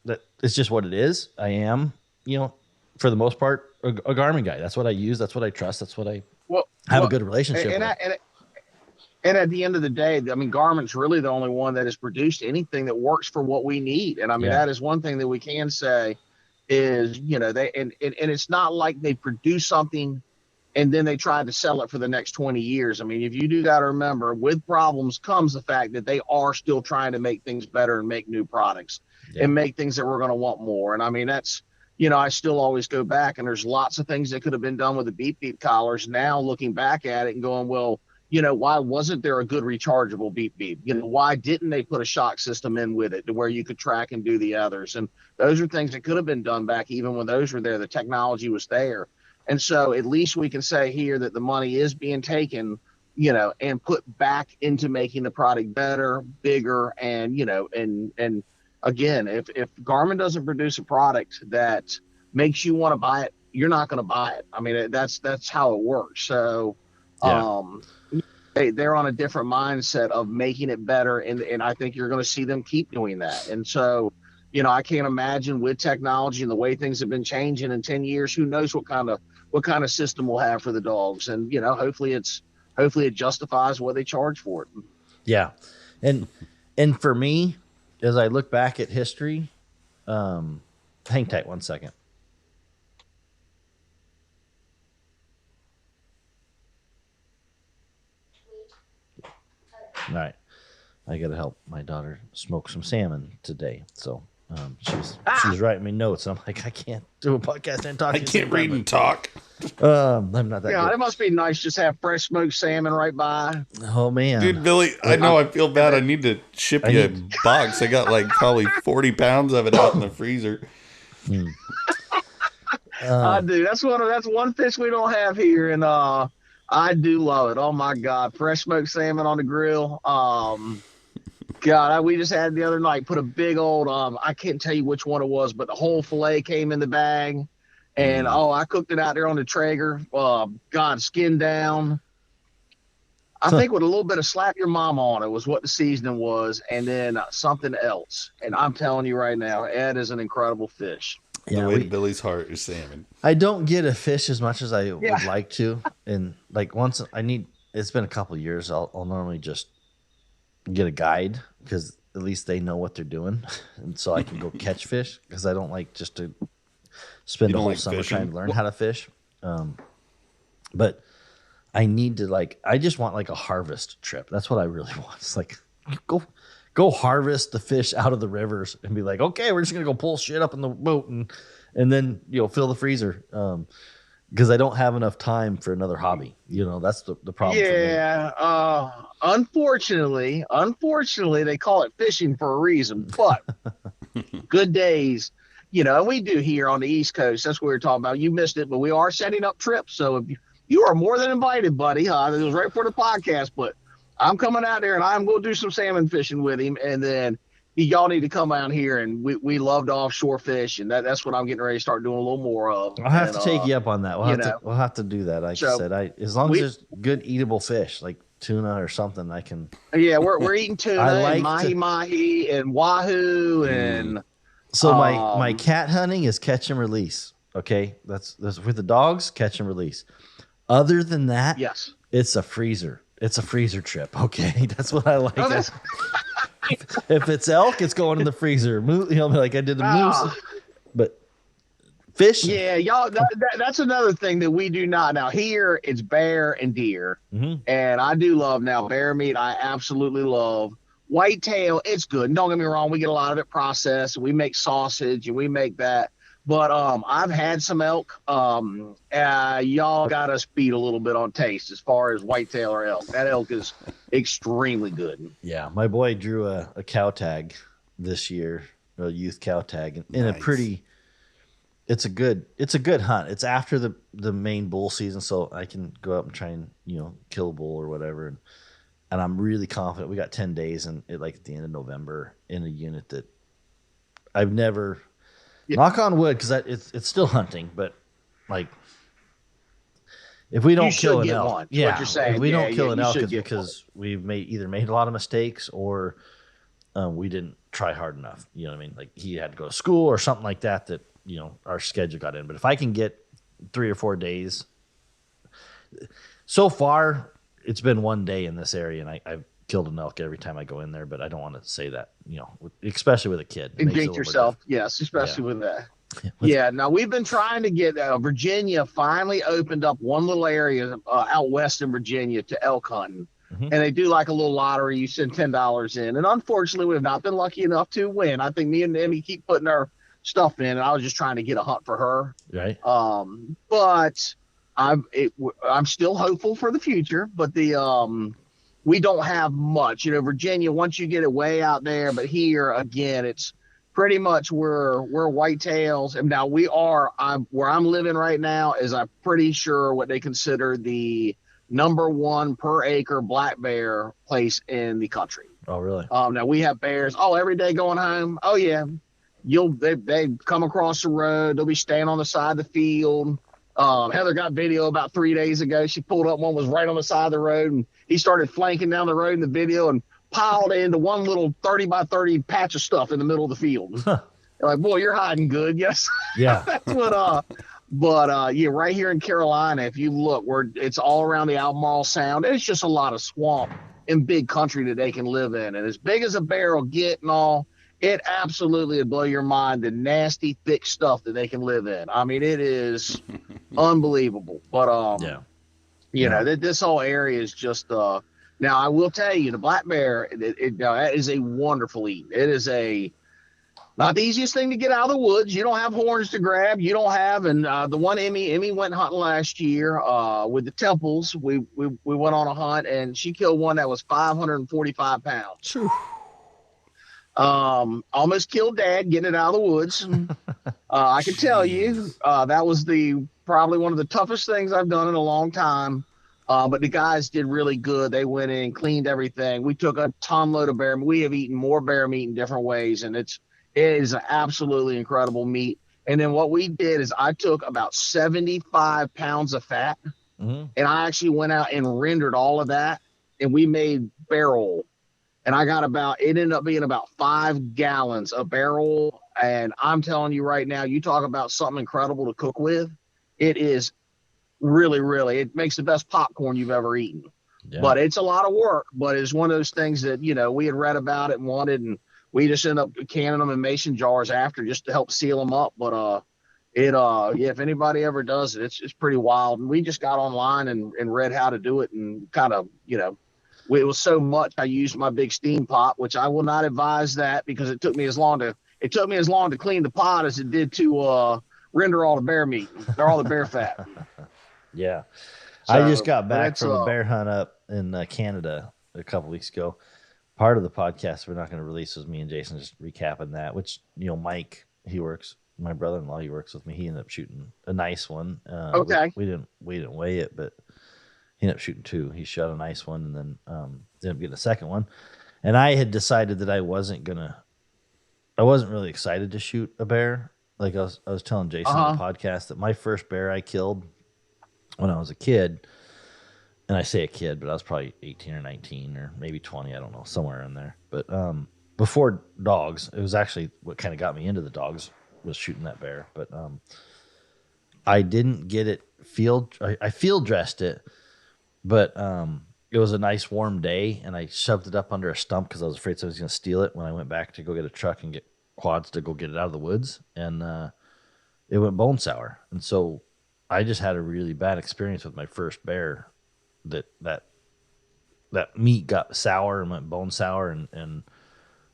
that. It's just what it is. I am, for the most part, a Garmin guy. That's what I use. That's what I trust. That's what I have a good relationship with. And at the end of the day, I mean, Garmin's really the only one that has produced anything that works for what we need. And I mean, Yeah. that is one thing that we can say is, they, and it's not like they produce something and then they try to sell it for the next 20 years. I mean, if you do got to remember, with problems comes the fact that they are still trying to make things better and make new products Yeah. and make things that we're going to want more. And I mean, that's, I still always go back, and there's lots of things that could have been done with the beep beep collars. Now looking back at it and going, well, why wasn't there a good rechargeable beep beep? Why didn't they put a shock system in with it to where you could track and do the others? And those are things that could have been done back even when those were there. The technology was there. And so at least we can say here that the money is being taken, and put back into making the product better, bigger, and, and again, if Garmin doesn't produce a product that makes you want to buy it, you're not going to buy it. I mean, that's how it works. So, Yeah. they're on a different mindset of making it better, and I think you're going to see them keep doing that. And so, I can't imagine with technology and the way things have been changing in 10 years, who knows what kind of system we'll have for the dogs. And hopefully it justifies what they charge for it. Yeah. And for me, as I look back at history, hang tight 1 second. All right. I got to help my daughter smoke some salmon today. So she's writing me notes. And I'm like, I can't do a podcast and talk. I can't read and talk. I'm not that Yeah, good. it must be nice just to have fresh smoked salmon right by. Oh, man. Dude, Billy, I know I feel bad. I need to ship you a need- box. I got like probably 40 pounds of it out in the freezer. I do. That's one fish we don't have here, and I do love it. Oh my God, fresh smoked salmon on the grill. God, we just had the other night. Put a big old I can't tell you which one it was, but the whole fillet came in the bag, and I cooked it out there on the Traeger. God, skin down. I think with a little bit of slap your mama on it was what the seasoning was, and then something else. And I'm telling you right now, Ed is an incredible fish. Yeah, the way to Billy's heart is salmon. I don't get a fish as much as I would like to. And like once it's been a couple of years, I'll normally just get a guide because at least they know what they're doing. And so I can go catch fish because I don't like just to spend You the don't whole like summer fishing? trying to learn how to fish. But I need to I just want like a harvest trip. That's what I really want. It's like go harvest the fish out of the rivers and be like, okay, we're just gonna go pull shit up in the boat and then fill the freezer. Because I don't have enough time for another hobby. That's the problem. Yeah. Unfortunately, they call it fishing for a reason. But good days, and we do here on the East Coast. That's what we were talking about. You missed it, but we are setting up trips. So if you are more than invited, buddy. It was right before the podcast, but I'm coming out there and I'm going to do some salmon fishing with him. And then, y'all need to come out here, and we love to offshore fish, and that's what I'm getting ready to start doing a little more of. I'll have And, to take you up on that. you know, We'll have to do that. Like I so said, as long as we there's good eatable fish like tuna or something, I can. yeah, we're eating tuna I and like mahi to. mahi and wahoo and So my um cat hunting is catch and release. Okay, that's with the dogs, catch and release. Other than that, yes. it's a freezer. It's a freezer trip. Okay, that's what I like. Oh, that's If it's elk, it's going in the freezer. Like I did the moose, ah. but fish. Yeah, y'all. That's another thing that we do not. Now here, it's bear and deer, Mhm. and I do love now bear meat. I absolutely love whitetail. It's good. And don't get me wrong. We get a lot of it processed. We make sausage and we make that. But I've had some elk. Y'all got us beat a little bit on taste as far as whitetail or elk. That elk is extremely good. Yeah, my boy drew a cow tag this year, a youth cow tag, in a Nice. pretty. It's a good hunt. It's after the main bull season, so I can go up and try and kill a bull or whatever. And I'm really confident. We got 10 days, and like at the end of November, in a unit that I've never. Yeah. Knock on wood, because it's still hunting, but like if we don't You should kill an get elk, one, is what you're saying. if we Yeah, don't kill yeah, an you elk, should it's get because we've either made a lot of mistakes or we didn't try hard enough. You know what I mean? Like he had to go to school or something like that. That our schedule got in. But if I can get 3 or 4 days, so far it's been 1 day in this area, and I've killed an elk every time I go in there. But I don't want to say that, especially with a kid. It And makes it a jinx little bit yourself. Yes, especially with that. different. Yeah, now we've been trying to get Virginia finally opened up one little area out west in Virginia to elk hunting. Mhm. And they do like a little lottery. You send $10 in. And unfortunately, we've not been lucky enough to win. I think me and Emmy keep putting our stuff in, and I was just trying to get a hunt for her. Right. But I'm still hopeful for the future. But we don't have much. Virginia, once you get it way out there, but here again, it's pretty much we're whitetails. And now where I'm living right now is I'm pretty sure what they consider the #1 per acre black bear place in the country. Oh, really? Now we have bears. Oh, every day going home. Oh yeah, they come across the road. They'll be staying on the side of the field. Heather got video about 3 days ago. She pulled up, one was right on the side of the road, and he started flanking down the road in the video and piled into one little 30 by 30 patch of stuff in the middle of the field. Like, boy, you're hiding good. Yes. Yeah. That's what but yeah, right here in Carolina, if you look, it's all around the Albemarle Sound. It's just a lot of swamp and big country that they can live in. And as big as a bear will get and all, it absolutely would blow your mind, the nasty, thick stuff that they can live in. I mean, it is unbelievable. But yeah. this whole area is just now I will tell you, the black bear, that is a wonderful eat. It is not the easiest thing to get out of the woods. You don't have horns to grab. You don't have, and the one Emmy went hunting last year with the Temples. We went on a hunt, and she killed one that was 545 pounds. Almost killed Dad getting it out of the woods. I can tell you that was probably one of the toughest things I've done in a long time. But the guys did really good. They went in, cleaned everything. We took a ton load of bear meat. We have eaten more bear meat in different ways, and it is an absolutely incredible meat. And then what we did is I took about 75 pounds of fat, Mm-hmm. and I actually went out and rendered all of that, and we made bear oil. And it ended up being about 5 gallons of bear oil. And I'm telling you right now, you talk about something incredible to cook with. It is really, really, it makes the best popcorn you've ever eaten. Yeah. But it's a lot of work. But it's one of those things that, we had read about it and wanted, and we just ended up canning them in mason jars after just to help seal them up. But if anybody ever does it, it's pretty wild. And we just got online and read how to do it, and kind of, it was so much I used my big steam pot, which I will not advise that, because it took me as long to clean the pot as it did to render all the bear meat or all the bear fat. Yeah. So, I just got back that's, from a bear hunt up in Canada a couple weeks ago. Part of the podcast we're not going to release was me and Jason just recapping that, which, Mike, my brother-in-law, he works with me. He ended up shooting a nice one. Okay. We didn't weigh it, but he ended up shooting 2. He shot a nice one, and then ended up getting a second one. And I had decided that I wasn't going to I wasn't really excited to shoot a bear. Like I was telling Jason on the Uh-huh. podcast that my first bear I killed when I was a kid, and I say a kid, but I was probably 18 or 19 or maybe 20, I don't know, somewhere in there. But before dogs, it was actually what kind of got me into the dogs was shooting that bear. But I didn't get it I field dressed it, but it was a nice warm day, and I shoved it up under a stump because I was afraid somebody was going to steal it when I went back to go get a truck and get quads to go get it out of the woods, and it went bone sour. And so I just had a really bad experience with my first bear. That meat got sour and went bone sour, and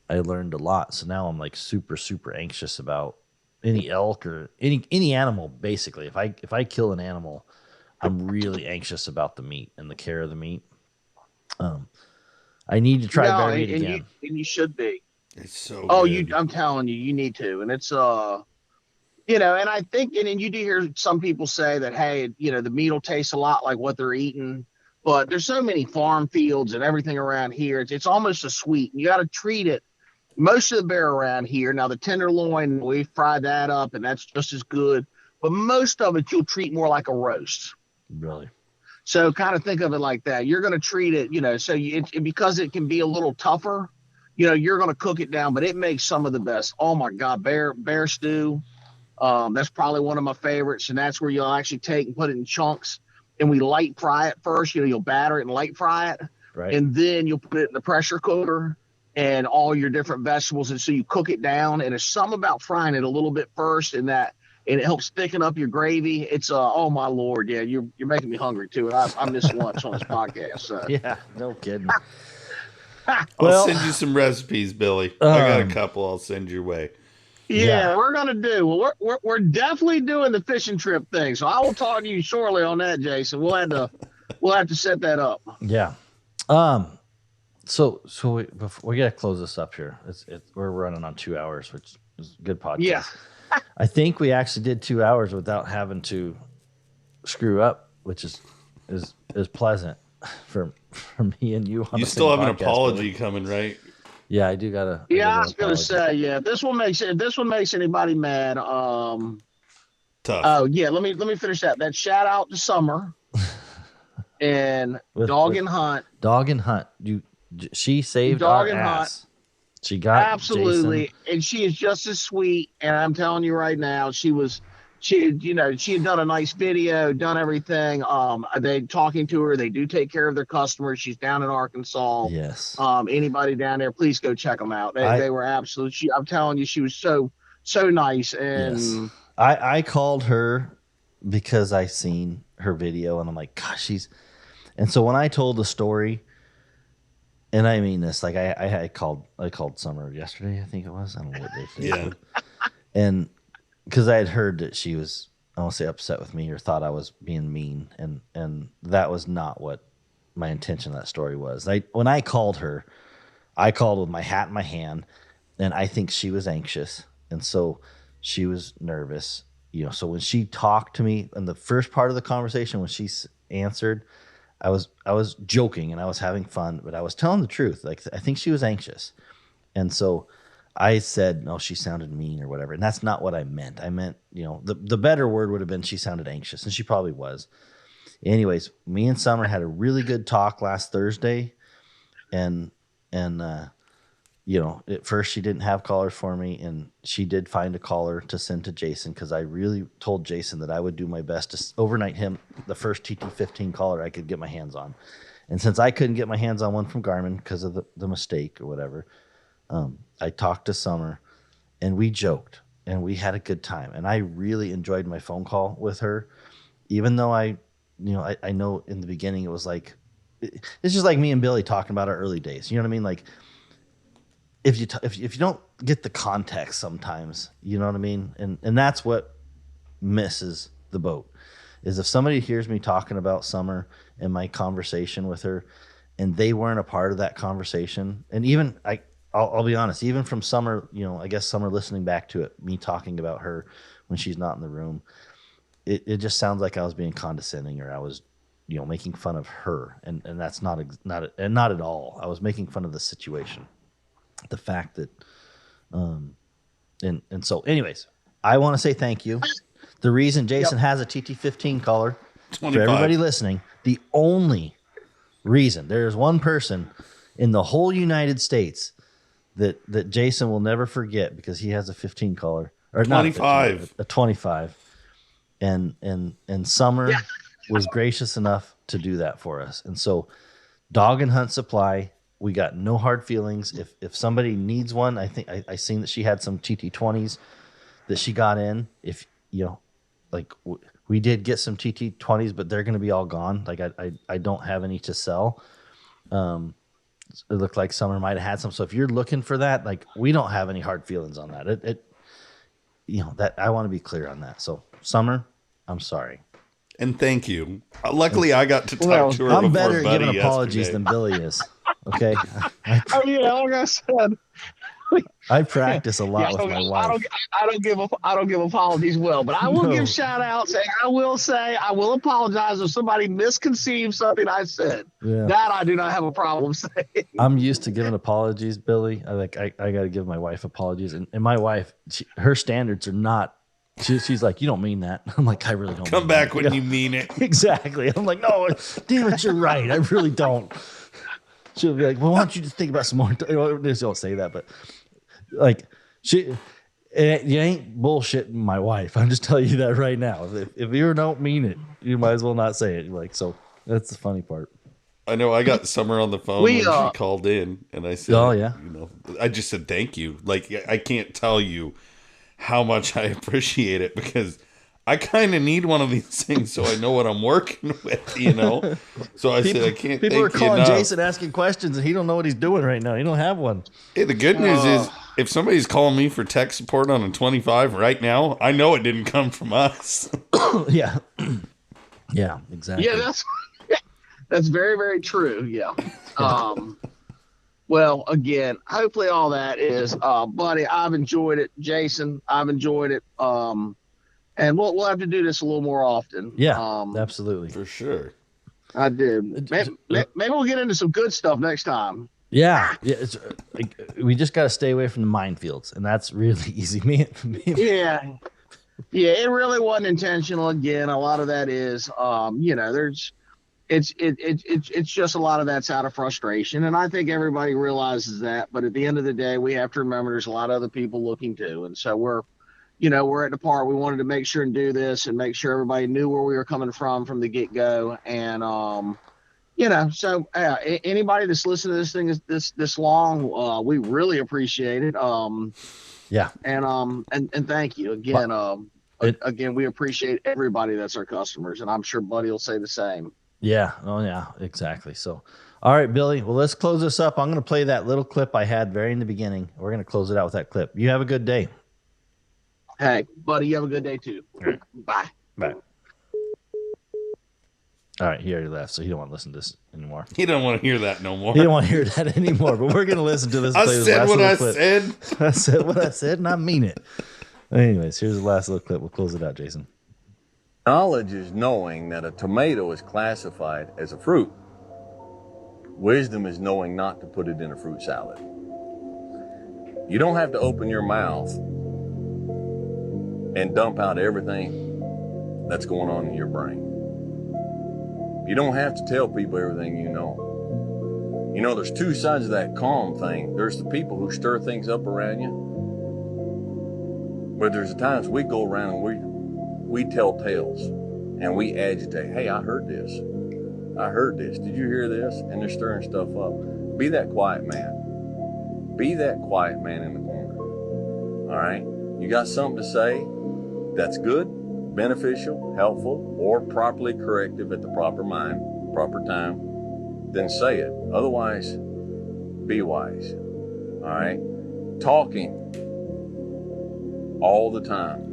I learned a lot. So now I'm like super anxious about any elk or any animal. Basically, if I kill an animal, I'm really anxious about the meat and the care of the meat. I need to try No, bear meat again. and you should be. It's so Oh, good. I'm telling you, you need to. And it's and I think, and then you do hear some people say that, hey, the meat will taste a lot like what they're eating. But there's so many farm fields and everything around here. It's almost a sweet. You got to treat it. Most of the bear around here, now the tenderloin, we fry that up, and that's just as good. But most of it, you'll treat more like a roast. Really, So kind of think of it like that. You're going to treat it, so because it can be a little tougher, you're going to cook it down, but it makes some of the best. Oh my God, bear stew. That's probably one of my favorites. And that's where you'll actually take and put it in chunks, and we light fry it first. You'll batter it and light fry it. right? And then you'll put it in the pressure cooker and all your different vegetables. And so you cook it down, and there's something about frying it a little bit first, and it helps thicken up your gravy. It's oh my Lord. Yeah. You're making me hungry too. And I miss lunch on this podcast. So. Yeah, no kidding. I'll Well, send you some recipes, Billy. I got a Um, couple I'll send your way. Yeah, Yeah. we're gonna do. Well, we're definitely doing the fishing trip thing. So I will talk to you shortly on that, Jason. We'll have to set that up. Yeah. So we gotta close this up here. We're running on 2 hours, which is a good podcast. Yeah. I think we actually did 2 hours without having to screw up, which is pleasant for me and you. On You the still same have an podcast, apology Billy. coming, right? Yeah, I do gotta. Yeah, I gotta was gonna apologize. say, yeah, if this one makes anybody mad, Tough. oh yeah, let me finish that. That shout out to Summer and Dog with and Hunt. Dog and Hunt. She saved Dog our and Hunt. ass. She got Absolutely. Jason. And she is just as sweet. And I'm telling you right now, she had done a nice video, done everything. They talking to her. They do take care of their customers. She's down in Arkansas. Yes. Anybody down there, please go check them out. They were absolutely, I'm telling you, she was so nice. And Yes. I called her because I seen her video and I'm like, gosh, and so when I told the story, and I mean this, like I called Summer yesterday, I think it was. I don't know what day today Yeah. was. And because I had heard that she was, I won't say upset with me or thought I was being mean, and that was not what my intention of that story was. When I called her, I called with my hat in my hand, and I think she was anxious, and so she was nervous. So when she talked to me in the first part of the conversation, when she answered, I was joking and I was having fun, but I was telling the truth. Like, I think she was anxious, and so I said, no, she sounded mean or whatever, and that's not what I meant. I meant, the better word would have been she sounded anxious, and she probably was. Anyways, me and Summer had a really good talk last Thursday, and at first she didn't have callers for me, and she did find a caller to send to Jason because I really told Jason that I would do my best to overnight him the first TT15 caller I could get my hands on. And since I couldn't get my hands on one from Garmin because of the mistake or whatever, I talked to Summer, and we joked, and we had a good time. And I really enjoyed my phone call with her, even though I know in the beginning it was like, it's just like me and Billy talking about our early days. You know what I mean? Like, if you don't get the context sometimes, you know what I mean? And that's what misses the boat, is if somebody hears me talking about Summer and my conversation with her, and they weren't a part of that conversation, and even I'll be honest, even from Summer, I guess Summer listening back to it, me talking about her when she's not in the room, it just sounds like I was being condescending, or I was, making fun of her, and that's not at all. I was making fun of the situation. The fact that And so, anyways, I want to say thank you. The reason Jason has a TT15 collar, for 25. everybody listening, the only reason, there is one person in the whole United States that Jason will never forget because he has a 15 collar, or not a 25. 15, a 25, and Summer was gracious enough to do that for us. And so, Dog and Hunt Supply, we got no hard feelings. If somebody needs one, I think I seen that she had some TT20s that she got in. If you know, like we did get some TT20s, but they're going to be all gone. Like I don't have any to sell. It looked like Summer might have had some. So if you're looking for that, like we don't have any hard feelings on that. It you know, that I want to be clear on that. So Summer, I'm sorry. And thank you. Luckily, I got to talk Well, to her. I'm before better at Buddy giving apologies yesterday. than Billy is. Okay. Oh yeah, like I said, I practice a lot with my wife. I don't give apologies well, but I will No. give shout outs and I will apologize if somebody misconceived something I said. Yeah. That I do not have a problem saying. I'm used to giving apologies, Billy. I got to give my wife apologies, and my wife, her standards are not. She's like, you don't mean that. I'm like, I really don't. Come mean back that. when you mean it. Exactly. I'm like, no, damn it, you're right. I really don't. She'll be like, well, why don't you just think about some more? She don't say that, but like you ain't bullshitting my wife. I'm just telling you that right now. If you don't mean it, you might as well not say it. Like, so that's the funny part. I know I got Summer on the phone We, when she called in, and I said, Oh, yeah. you know, I just said thank you. Like I can't tell you how much I appreciate it because I kind of need one of these things so I know what I'm working with, you know. So I said I can't. People are thank you calling enough. Jason asking questions, and he don't know what he's doing right now. He don't have one. Hey, the good news is if somebody's calling me for tech support on a 25 right now, I know it didn't come from us. Yeah. Yeah, exactly. Yeah, that's very, very true. Yeah. Well, again, hopefully all that is, buddy, I've enjoyed it. Jason, I've enjoyed it. And we'll have to do this a little more often. Yeah, absolutely. For sure. I did. Maybe we'll get into some good stuff next time. Yeah. It's, like, we just got to stay away from the minefields, and that's really easy. Yeah. Yeah, it really wasn't intentional. Again, a lot of that is, it's just a lot of that's out of frustration, and I think everybody realizes that. But at the end of the day, we have to remember there's a lot of other people looking too, and so we're at the part we wanted to make sure and do this and make sure everybody knew where we were coming from the get go, and so anybody that's listening to this thing this long, we really appreciate it. Yeah. And thank you again. Again, we appreciate everybody that's our customers, and I'm sure Buddy will say the same. Yeah. Oh, yeah, exactly. So, all right, Billy. Well, let's close this up. I'm going to play that little clip I had very in the beginning. We're going to close it out with that clip. You have a good day. Hey, Buddy, you have a good day too. Right. Bye. Bye. All right, he already left, so he don't want to listen to this anymore. He don't want to hear that no more. He don't want to hear that anymore, but we're going to listen to this. I play this said last what little I clip. said. I said what I said, and I mean it. Anyways, here's the last little clip. We'll close it out, Jason. Knowledge is knowing that a tomato is classified as a fruit. Wisdom is knowing not to put it in a fruit salad. You don't have to open your mouth and dump out everything that's going on in your brain. You don't have to tell people everything you know. You know, there's two sides of that calm thing. There's the people who stir things up around you, but there's the times we go around and we tell tales and we agitate. Hey, I heard this. I heard this. Did you hear this? And they're stirring stuff up. Be that quiet man. Be that quiet man in the corner. All right? You got something to say that's good, beneficial, helpful, or properly corrective at the proper time, then say it. Otherwise, be wise. All right? Talking all the time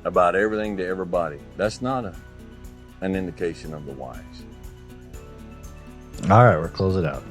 about everything to everybody, that's not an indication of the wise. All right, we'll close it out.